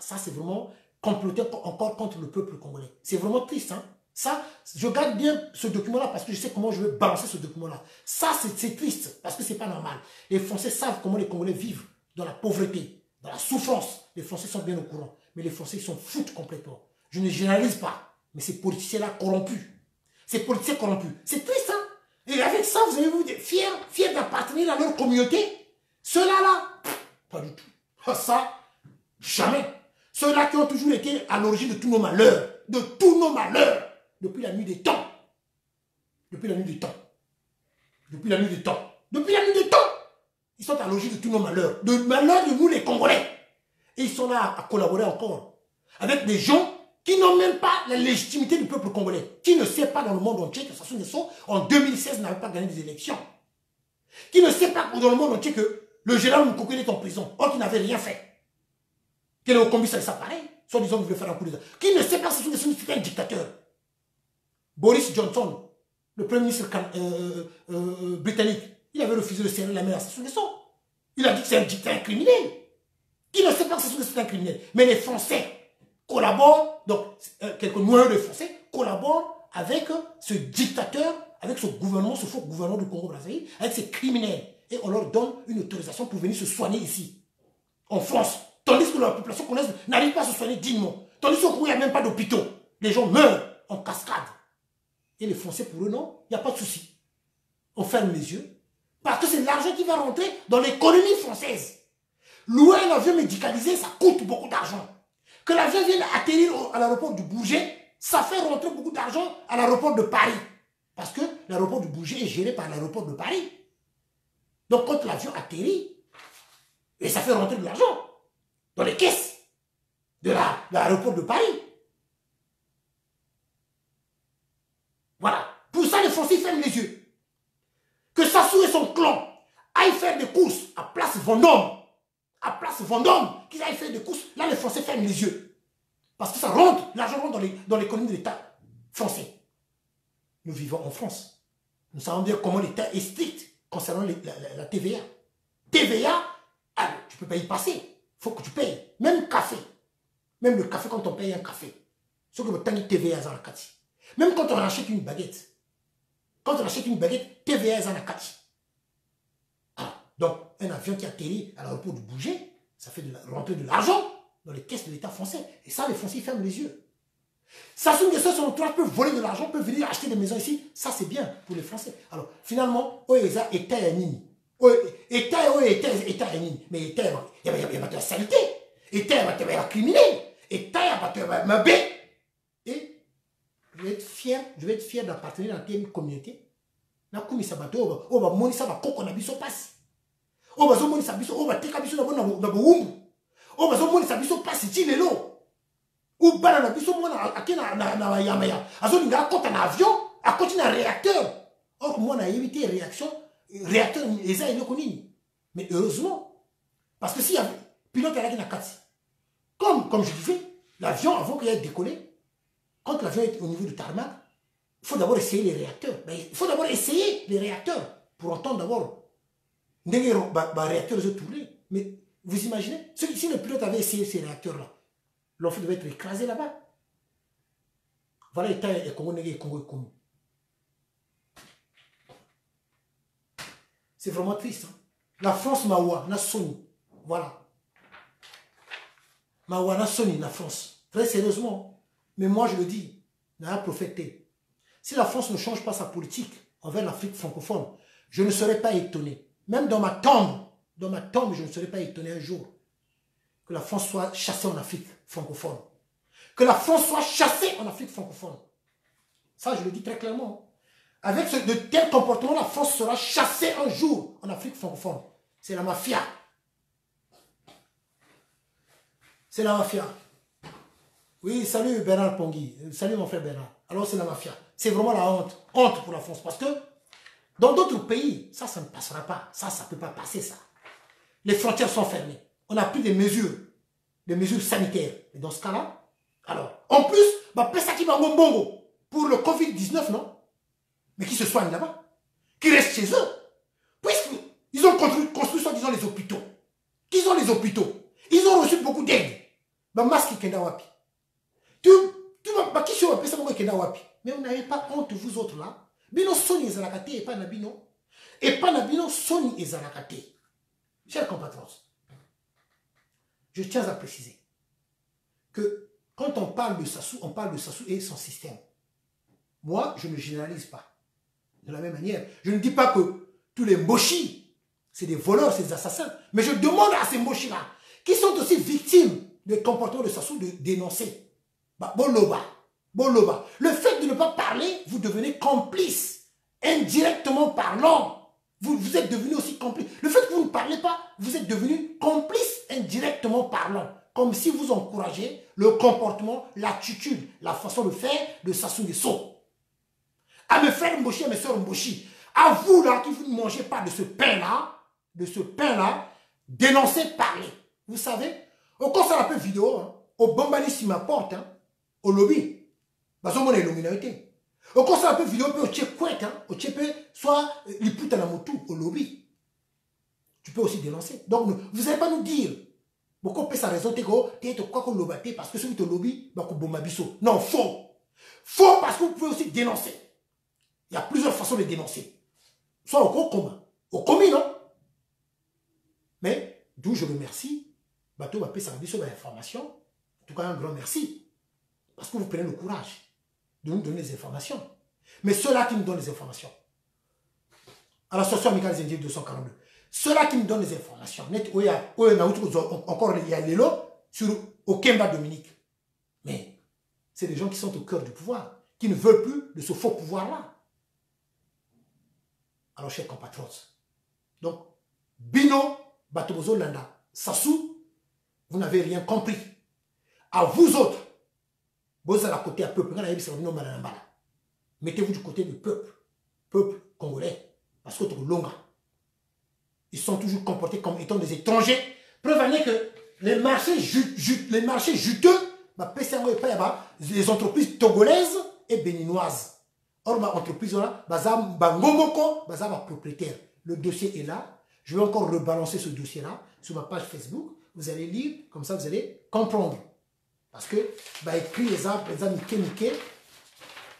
ça c'est vraiment comploter encore contre le peuple congolais. C'est vraiment triste, hein. Ça, je garde bien ce document-là parce que je sais comment je vais balancer ce document-là. Ça, c'est triste parce que c'est pas normal. Les Français savent comment les Congolais vivent dans la pauvreté, dans la souffrance. Les Français sont bien au courant. Mais les Français, ils s'en foutent complètement. Je ne généralise pas. Mais ces politiciens-là corrompus. Ces politiciens corrompus. C'est triste, hein. Et avec ça, vous allez vous dire, fiers d'appartenir à leur communauté. Ceux-là, là, pas du tout. Ça, jamais. Ceux-là qui ont toujours été à l'origine de tous nos malheurs. De tous nos malheurs. Depuis la nuit des temps. Depuis la nuit des temps. Depuis la nuit des temps. Depuis la nuit des temps. Ils sont à l'origine de tous nos malheurs. De malheurs de nous les Congolais. Et ils sont là à collaborer encore. Avec des gens qui n'ont même pas la légitimité du peuple congolais. Qui ne sait pas dans le monde entier que Sassou Nguesso, en 2016, n'avait pas gagné des élections. Qui ne sait pas dans le monde entier que le général Moukoko est en prison. Or qu'il n'avait rien fait. Qu'il est au commissariat, ça pareil. Soit disant qu'il voulait faire un coup d'État. Qui ne sait pas que Sassou Nguesso était un dictateur. Boris Johnson, le premier ministre britannique, il avait refusé de serrer la main à Sassou Nguesso. Il a dit que c'est un dictateur criminel. Qui ne sait pas que Sassou Nguesso est un criminel. Mais les Français collaborent, donc quelques noyaux de Français collaborent avec ce dictateur, avec ce gouvernement, ce faux gouvernement du Congo-Brazzaville, avec ces criminels. Et on leur donne une autorisation pour venir se soigner ici, en France. Tandis que la population congolaise n'arrive pas à se soigner dignement. Tandis qu'au Congo, il n'y a même pas d'hôpitaux. Les gens meurent en cascade. Et les Français, pour eux, non, il n'y a pas de souci. On ferme les yeux. Parce que c'est l'argent qui va rentrer dans l'économie française. Louer un avion médicalisé, ça coûte beaucoup d'argent. Que l'avion vienne atterrir à l'aéroport du Bourget, ça fait rentrer beaucoup d'argent à l'aéroport de Paris. Parce que l'aéroport du Bourget est géré par l'aéroport de Paris. Donc quand l'avion atterrit, et ça fait rentrer de l'argent dans les caisses de l'aéroport de Paris. Voilà. Pour ça, les Français ferment les yeux. Que Sassou et son clan aillent faire des courses à Place Vendôme. À Place Vendôme, qu'ils aillent faire des courses. Là, les Français ferment les yeux. Parce que ça rentre, l'argent rentre dans l'économie de l'État français. Nous vivons en France. Nous savons bien comment l'État est strict concernant la TVA. TVA, tu ne peux pas y passer. Il faut que tu payes. Même café. Même le café, quand on paye un café. Ce que vous avez TVA dans la carte. Même quand on achète une baguette. Quand on achète une baguette, TVA dans la carte. Donc, un avion qui atterrit à l'aéroport du Bourget, ça fait rentrer de l'argent dans les caisses de l'État français. Et ça, les Français ferment les yeux. Sassou Nguesso, son entourage peut voler de l'argent, peut venir acheter des maisons ici. Ça, c'est bien pour les Français. Alors, finalement, Oeza État et Nini. État et Nini. Mais État, il y a de la saleté. État, il y a de criminel. État, il y a de la bête. Et je vais être fier d'appartenir dans une communauté. Na kumi sabato, on va monisa ba koko na biso passe. On va monisa biso, on va teka biso na boumbu. On va monisa biso passe chilelo. Ou bana na biso mona akena na yamaya. Azo linga kota na avion, a continuer un réacteur. Or moi na évité réaction, réacteur eza eloko nini. Mais heureusement, parce que si y avait pilote avec na kati. Comme je disais, l'avion avant qu'il ait décollé, quand l'avion est au niveau du tarmac, il faut d'abord essayer les réacteurs. Mais il faut d'abord essayer les réacteurs pour entendre d'abord. Les réacteurs ont tourné. Mais vous imaginez, si le pilote avait essayé ces réacteurs-là, l'enfant devait être écrasé là-bas. Voilà l'État et Congo et Congo et Congo. C'est vraiment triste. Hein? La France, Mawa, na Sony. Voilà. Mawa, na Sony, na France. Très sérieusement. Mais moi, je le dis, n'a prophété. Si la France ne change pas sa politique envers l'Afrique francophone, je ne serais pas étonné. Même dans ma tombe, je ne serais pas étonné un jour que la France soit chassée en Afrique francophone. Que la France soit chassée en Afrique francophone. Ça, je le dis très clairement. Avec de tels comportements, la France sera chassée un jour en Afrique francophone. C'est la mafia. C'est la mafia. Oui, salut Bernard Pongui. Salut mon frère Bernard. Alors c'est la mafia. C'est vraiment la honte. Honte pour la France. Parce que dans d'autres pays, ça ne passera pas. Ça ne peut pas passer, ça. Les frontières sont fermées. On a pris des mesures sanitaires. Et dans ce cas-là, alors, en plus, Pesaki Bongo pour le Covid-19, non? Mais qui se soignent là-bas? Qui restent chez eux? Puisqu'ils ont construit soi-disant les hôpitaux. Qu'ils ont les hôpitaux. Ils ont reçu beaucoup d'aide. Masque Kenda Wapi. Mais vous n'avez pas honte, vous autres là. Bino Sony Ezalakate et pas Nabino. Et pas Nabino Sony Ezalakate. Chers compatriotes, je tiens à préciser que quand on parle de Sassou et son système. Moi, je ne généralise pas. De la même manière, je ne dis pas que tous les mochis, c'est des voleurs, c'est des assassins. Mais je demande à ces mochis-là, qui sont aussi victimes des comportements de Sassou, de dénoncer. Boloba. Le fait de ne pas parler, vous devenez complice. Indirectement parlant, vous êtes devenu aussi complice. Le fait que vous ne parlez pas, vous êtes devenu complice indirectement parlant. Comme si vous encouragez le comportement, l'attitude, la façon de faire de Sassou Nguesso. À me faire mbochi, à mes soeurs mbochi. À vous là, qui vous ne mangez pas de ce pain-là, dénoncez, parlez. Vous savez, au cours de la vidéo, hein, au bombani si ma porte, hein, au lobby, bazomona illuminati. Au cours de la vidéo, au tchèque, au tchèque, soit l'ipouta la motu, au lobby. Tu peux aussi dénoncer. Donc, vous n'allez pas nous dire, beaucoup peut sa raison, t'es quoi qu'on l'obate, parce que celui qui est au lobby, non, faux. Faux parce que vous pouvez aussi dénoncer. Il y a plusieurs façons de dénoncer. Soit au combat, au commis, non? Mais, d'où je remercie, Bateau va payer sa information. En tout cas, un grand merci. Parce que vous prenez le courage de nous donner des informations. Mais ceux-là qui me donnent les informations, à l'association amicale des Indiens 242, ceux-là qui me donnent les informations, net, encore il y a l'élo sur Okemba Dominique. Mais c'est des gens qui sont au cœur du pouvoir, qui ne veulent plus de ce faux pouvoir-là. Alors, chers compatriotes, donc, Bino, Batobozo Landa, Sassou, vous n'avez rien compris. À vous autres, vous êtes à côté du peuple. Mettez-vous du côté du peuple congolais. Parce que ils sont toujours comportés comme étant des étrangers. Preuve en est que les marchés juteux, les entreprises togolaises et béninoises. Or, ma entreprise là, propriétaire. Le dossier est là. Je vais encore rebalancer ce dossier-là sur ma page Facebook. Vous allez lire, comme ça vous allez comprendre. Parce que, écrit les arbres, miqué,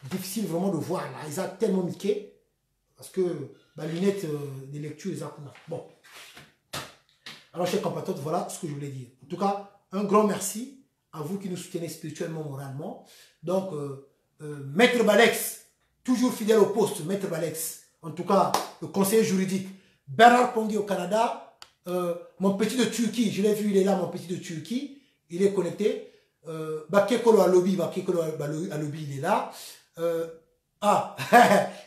difficile vraiment de voir là. Ils ont tellement miqué. Parce que, lunettes de lecture, ils ont. Bon. Alors, chers compatriotes, voilà ce que je voulais dire. En tout cas, un grand merci à vous qui nous soutenez spirituellement, moralement. Donc, Maître Balex, toujours fidèle au poste, Maître Balex. En tout cas, le conseiller juridique. Bernard Pongui au Canada. Mon petit de Turquie, je l'ai vu, il est là, mon petit de Turquie. Il est connecté. Bakekolo à lobby, il est là.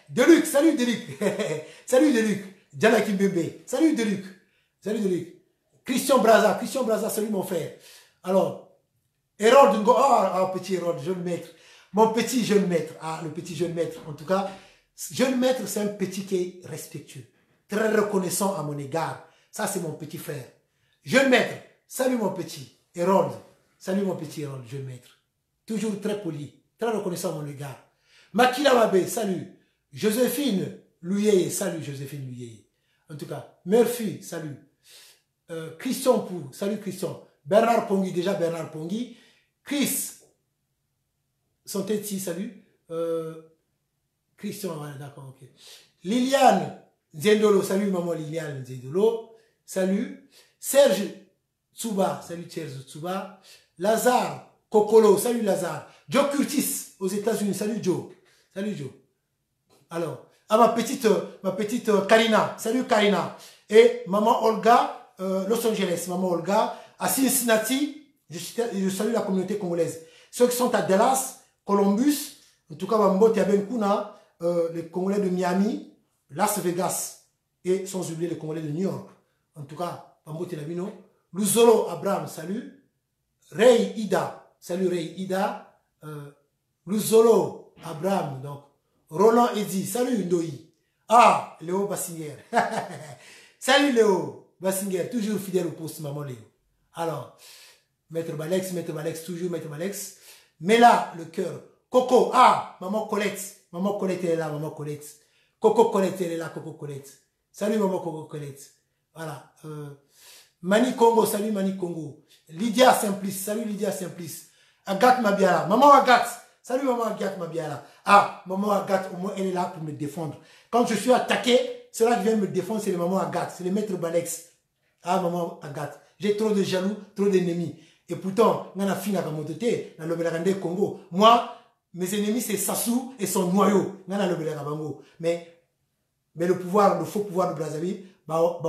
Deluc, salut Deluc. Salut Deluc. Diana Kimbembe, salut Deluc. Salut Deluc. Christian Braza, salut mon frère. Alors, Hérold Ngo, petit Hérold, jeune maître. Mon petit jeune maître, le petit jeune maître. En tout cas, jeune maître, c'est un petit qui est respectueux, très reconnaissant à mon égard. Ça, c'est mon petit frère. Jeune maître, salut mon petit Hérold. Salut mon petit Hérold, jeune maître. Toujours très poli, très reconnaissant à mon égard. Makila Mabe, salut. Joséphine Louyeye, salut Joséphine Louyeye. En tout cas, Murphy, salut. Christian Pou, salut Christian. Bernard Pongui, déjà Bernard Pongui. Chris, son tête salut. Christian, voilà, d'accord, ok. Liliane Zendolo, salut maman Liliane Zendolo. Salut. Serge Tsuba, salut Serge Tsuba. Lazare Kokolo, salut Lazare. Joe Curtis aux États-Unis, salut Joe. Salut Joe. Alors, ma petite Karina, salut Karina. Et maman Olga, Los Angeles, maman Olga. À Cincinnati, je salue la communauté congolaise. Ceux qui sont à Dallas, Columbus, en tout cas, Mambote Yabenkuna, les Congolais de Miami, Las Vegas, et sans oublier les Congolais de New York. En tout cas, Mambote Labino. Luzolo Abraham, salut. Ray Ida, salut Ray Ida. Luzolo Abraham, donc. Roland Eddy, salut Ndoi. Léo Bassinger. Salut Léo Bassinger, toujours fidèle au poste, maman Léo. Alors, Maître Balex, toujours Maître Balex. Mais là, le cœur. Coco, maman Colette. Maman Colette, elle est là, maman Colette. Coco Colette, elle est là, Coco Colette. Salut maman Coco Colette. Voilà. Mani Congo, salut Mani Congo. Lydia Simplice, salut Lydia Simplice. Agathe Mabiala, maman Agathe. Salut maman Agathe Mabiala. Maman Agathe, au moins elle est là pour me défendre. Quand je suis attaqué, ceux-là qui viennent me défendre, c'est les mamans Agathe, c'est les maîtres Balex. Maman Agathe. J'ai trop de jaloux, trop d'ennemis. Et pourtant, dans la fine dans le Congo, moi, mes ennemis, c'est Sassou et son noyau. Mais le pouvoir, le faux pouvoir de Brazzaville, pour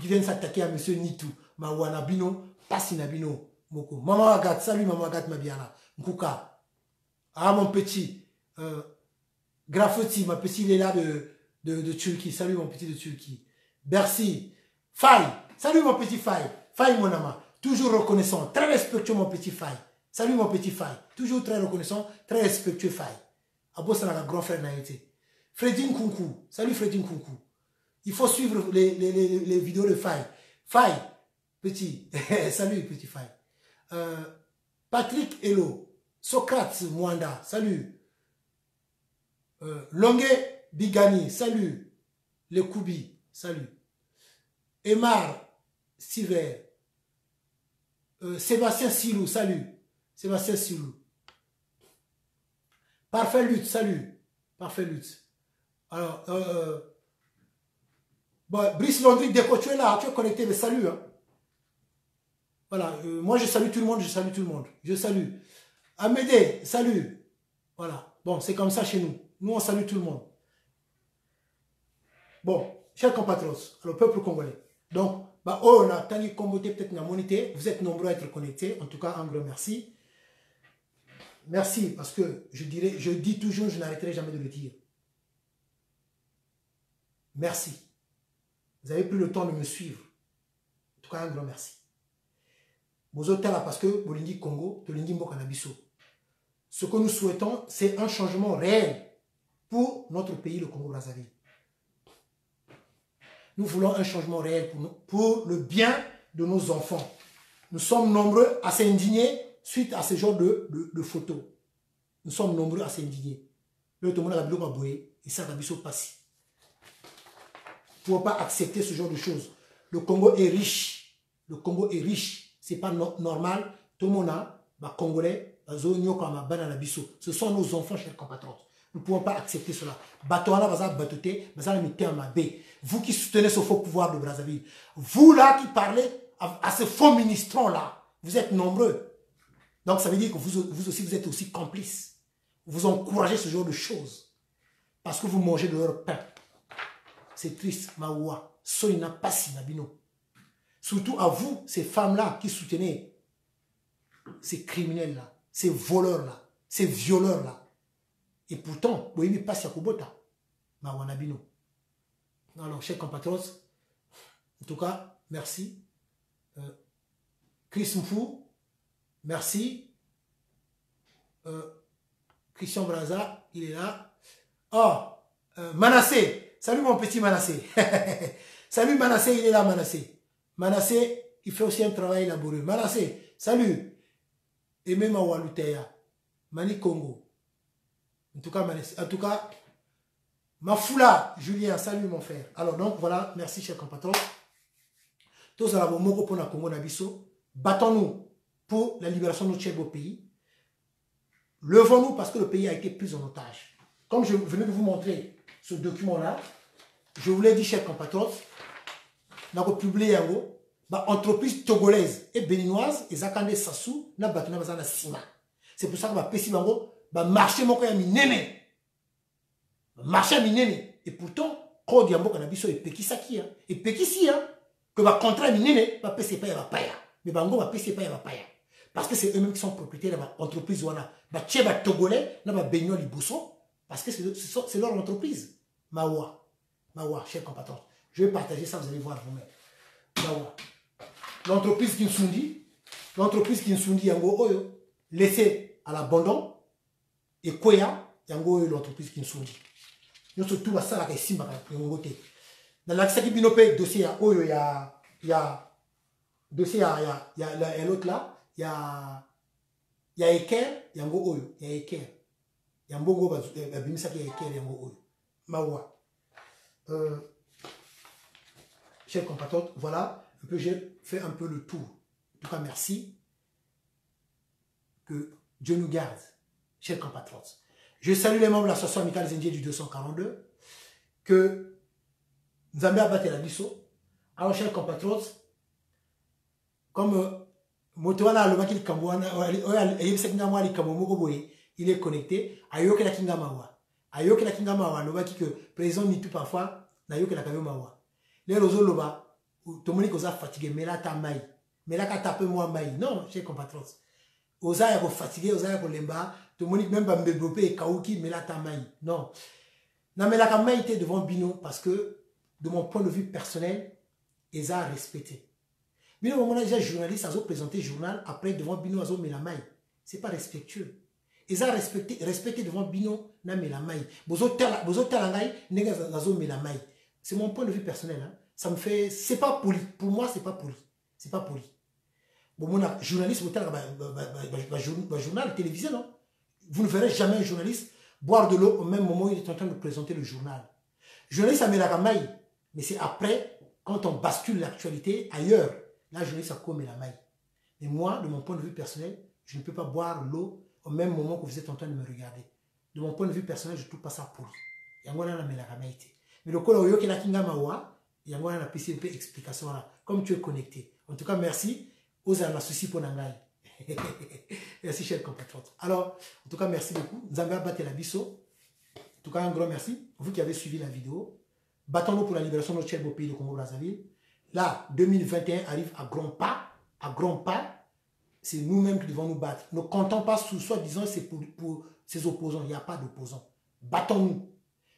qu'ils viennent s'attaquer à M. Nitou. Wanabino, Passinabino. Maman Agathe, salut Maman Agathe Mabiala. Mkouka. Mon petit. Graffiti, ma petite, il est là de Turquie. Salut mon petit de Turquie. Bercy. Faye. Salut mon petit Faye. Faye mon ama. Toujours reconnaissant. Très respectueux mon petit Faye. Salut mon petit Faye. Toujours très reconnaissant. Très respectueux Faye. Abo ça la grand frère Naïté. Freddy Nkunku. Salut Freddy Nkunku. Il faut suivre les vidéos de Faye. Faye. Petit. Salut petit Faye. Patrick Elo. Socrate Mwanda. Salut. Longue Bigani. Salut. Le Koubi. Salut. Emar Siver. Sébastien Silou. Salut. Sébastien Silou. Parfait Lutte. Salut. Parfait Lutte. Alors, Brice Landry, Déco, tu es là, tu es connecté, mais salut. Hein. Voilà, moi je salue tout le monde, je salue. Amédée, salut. Voilà. Bon, c'est comme ça chez nous. Nous, on salue tout le monde. Bon, chers compatriotes, le peuple congolais. Donc, bah, oh, on a tenu communauté peut-être la monité. Vous êtes nombreux à être connectés. En tout cas, un grand merci. Merci, parce que je dis toujours, je n'arrêterai jamais de le dire. Merci. Vous avez pris le temps de me suivre. En tout cas, un grand merci. Vous êtes là parce que Bolingi Congo, Tolingi Mbokanabiso. Ce que nous souhaitons, c'est un changement réel pour notre pays, le Congo-Brazzaville. Nous voulons un changement réel pour le bien de nos enfants. Nous sommes nombreux à s'indigner suite à ce genre de photos. Nous sommes nombreux à s'indigner. Le monde a et ça va bien passer. Pour ne pas accepter ce genre de choses. Le Congo est riche. Le Congo est riche. Ce n'est pas normal. Tout le monde a, Congolais, ce sont nos enfants, chers compatriotes. Nous ne pouvons pas accepter cela. Vous qui soutenez ce faux pouvoir de Brazzaville, vous là qui parlez à ce faux ministrant-là, vous êtes nombreux. Donc ça veut dire que vous aussi, vous êtes aussi complices. Vous encouragez ce genre de choses. Parce que vous mangez de leur pain. C'est triste, Maoua. Soina Passi Nabino. Surtout à vous, ces femmes-là qui soutenez ces criminels-là, ces voleurs-là, ces violeurs-là. Et pourtant, vous voyez, pas Yakubota, Mawanabino. Alors, chers compatriotes, en tout cas, merci. Chris Mfou, merci. Christian Braza, il est là. Oh, Manassé, salut mon petit Manassé. Salut Manassé, il est là, Manassé. Manassé, il fait aussi un travail laborieux. Manassé, salut. Et même à Waluteya, Mani Congo. En tout cas, Mafoula, Julien, salut mon frère. Alors donc voilà, merci chers compatriotes. Tous à la Bomoko pour la Congo Nabiso. Battons-nous pour la libération de notre cher beau pays. Levons-nous parce que le pays a été pris en otage. Comme je venais de vous montrer ce document-là, je vous l'ai dit chers compatriotes, nous avons publié un mot. Entreprise togolaise et béninoise, et Zakande Sassou, na batuna bazana sima. C'est pour ça que Pessi Bango, marché moko ya minene. Marché minene. Et pourtant, Code Yambo Kanabiso et Pekisaki, et Pekisi, que va contrat minene, va Pessi pas ya paya. Mais Bango va Pessi pas ya paya. Parce que c'est eux-mêmes qui sont propriétaires de l'entreprise wana. Tcheba togolais, na béninois libusson, parce que c'est leur entreprise. Mawa, chers compatriotes. Je vais partager ça, vous allez voir vous-même. Mawa. L'entreprise Kinsundi, yango oyo, laissé à l'abandon, et Koya, yango oyo l'entreprise Kinsundi. Nous sommes tous à ça, la Simba, dans l'accès Binope, dossier à oyo, il y a dossier à l'autre là, il y a Eker, yango oyo, il y a Eker. Yambo Bimisaki Eker, yango oyo. Mawa. Chers compatriotes, voilà. J'ai fait un peu le tour. En tout cas, merci. Que Dieu nous garde, chers compatriotes. Je salue les membres de l'association amicale des Indiens du 242. Que Nzambe a battu la bisso. Alors, chers compatriotes, comme Motoana Alomaki Kamboana, il est connecté. Ayoke la Kingamawa. Ayoke la Kingamawa, Alomaki que président Nitu parfois, Nayoke la Kangamawa. Les Rosoloba. Tout le monde est fatigué, mais là, t'as maï. Mais là, t'as peu moins maï. Non, chers compatriotes. Osa est fatigué, osa est lemba. Tout le monde même pas me développer et kaouki, mais là, t'as maï. Non. Non, mais la maï était devant Bino parce que, de mon point de vue personnel, ils ont respecté. Bino, au moment où déjà journaliste, ils ont présenté le journal, après, devant Bino, ils ont mis la maï. C'est pas respectueux. Ils ont respecté devant Bino, na mis la maï. Bozo talangai, nega, ils ont mis la maï. C'est mon point de vue personnel, hein. Ça me fait... C'est pas poli. Pour moi, c'est pas poli. C'est pas poli. Bon, mon journaliste, journal télévisé, non? Vous ne verrez jamais un journaliste boire de l'eau au même moment où il est en train de présenter le journal. Le journaliste a mis la maille, mais c'est après, quand on bascule l'actualité ailleurs, là, le journaliste a commis la maille. Mais moi, de mon point de vue personnel, je ne peux pas boire l'eau au même moment que vous êtes en train de me regarder. De mon point de vue personnel, je ne trouve pas ça poli. Et moi, là, mais la maille. Mais le col au qui la kinga mawa, il y a une explication là, comme tu es connecté. En tout cas, merci aux souci pour Nangai. Merci, chers compatriotes. Alors, en tout cas, merci beaucoup. Zambia Batela Bisso. En tout cas, un grand merci. Vous qui avez suivi la vidéo. Battons-nous pour la libération de notre cher beau pays de Congo-Brazzaville. Là, 2021 arrive à grands pas. À grands pas. C'est nous-mêmes qui devons nous battre. Ne comptons pas sous soi-disant c'est pour ces opposants. Il n'y a pas d'opposants. Battons-nous.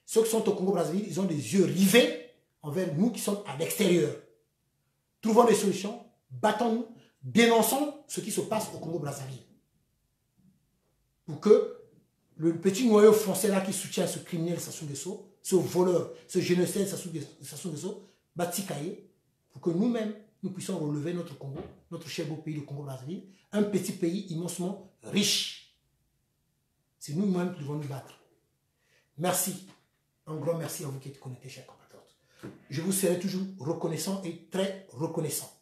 Ceux qui sont au Congo-Brazzaville, ils ont des yeux rivés envers nous qui sommes à l'extérieur. Trouvons des solutions. Battons-nous. Dénonçons ce qui se passe au Congo-Brazzaville. Pour que le petit noyau français là qui soutient ce criminel Sassou Nguesso, ce voleur, ce génocide Sassou Nguesso, Batikaye, pour que nous-mêmes, nous puissions relever notre Congo, notre cher beau pays, le Congo-Brazzaville, un petit pays immensement riche. C'est nous-mêmes qui devons nous battre. Merci. Un grand merci à vous qui êtes connectés, chers compatriotes. Je vous serai toujours reconnaissant et très reconnaissant.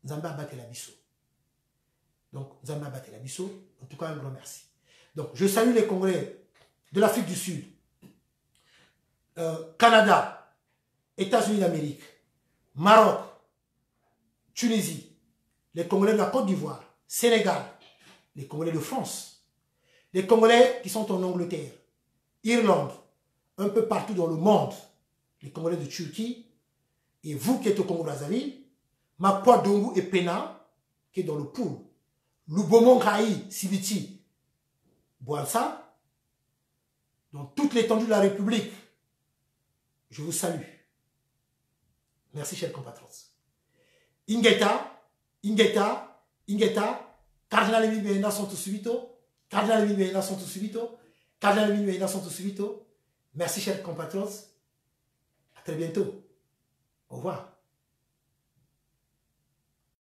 Zambia Batela Bisso. Donc, Zambia Batela Bisso, en tout cas, un grand merci. Donc, je salue les Congolais de l'Afrique du Sud, Canada, États-Unis d'Amérique, Maroc, Tunisie, les Congolais de la Côte d'Ivoire, Sénégal, les Congolais de France, les Congolais qui sont en Angleterre, Irlande, un peu partout dans le monde, les Congolais de Turquie, et vous qui êtes au Congo-Brazzaville, Mapua Dongu et Pena, qui est dans le pool, Lubomon Raï, Sibiti, Boansa, dans toute l'étendue de la République, je vous salue. Merci, chers compatriotes. Ingeta, Cardinal Emi Bena Santo Subito, Cardinal Emi Bena Santo Subito, Cardinal Emi Bena Santo Subito. Merci, chers compatriotes. À très bientôt. Au revoir.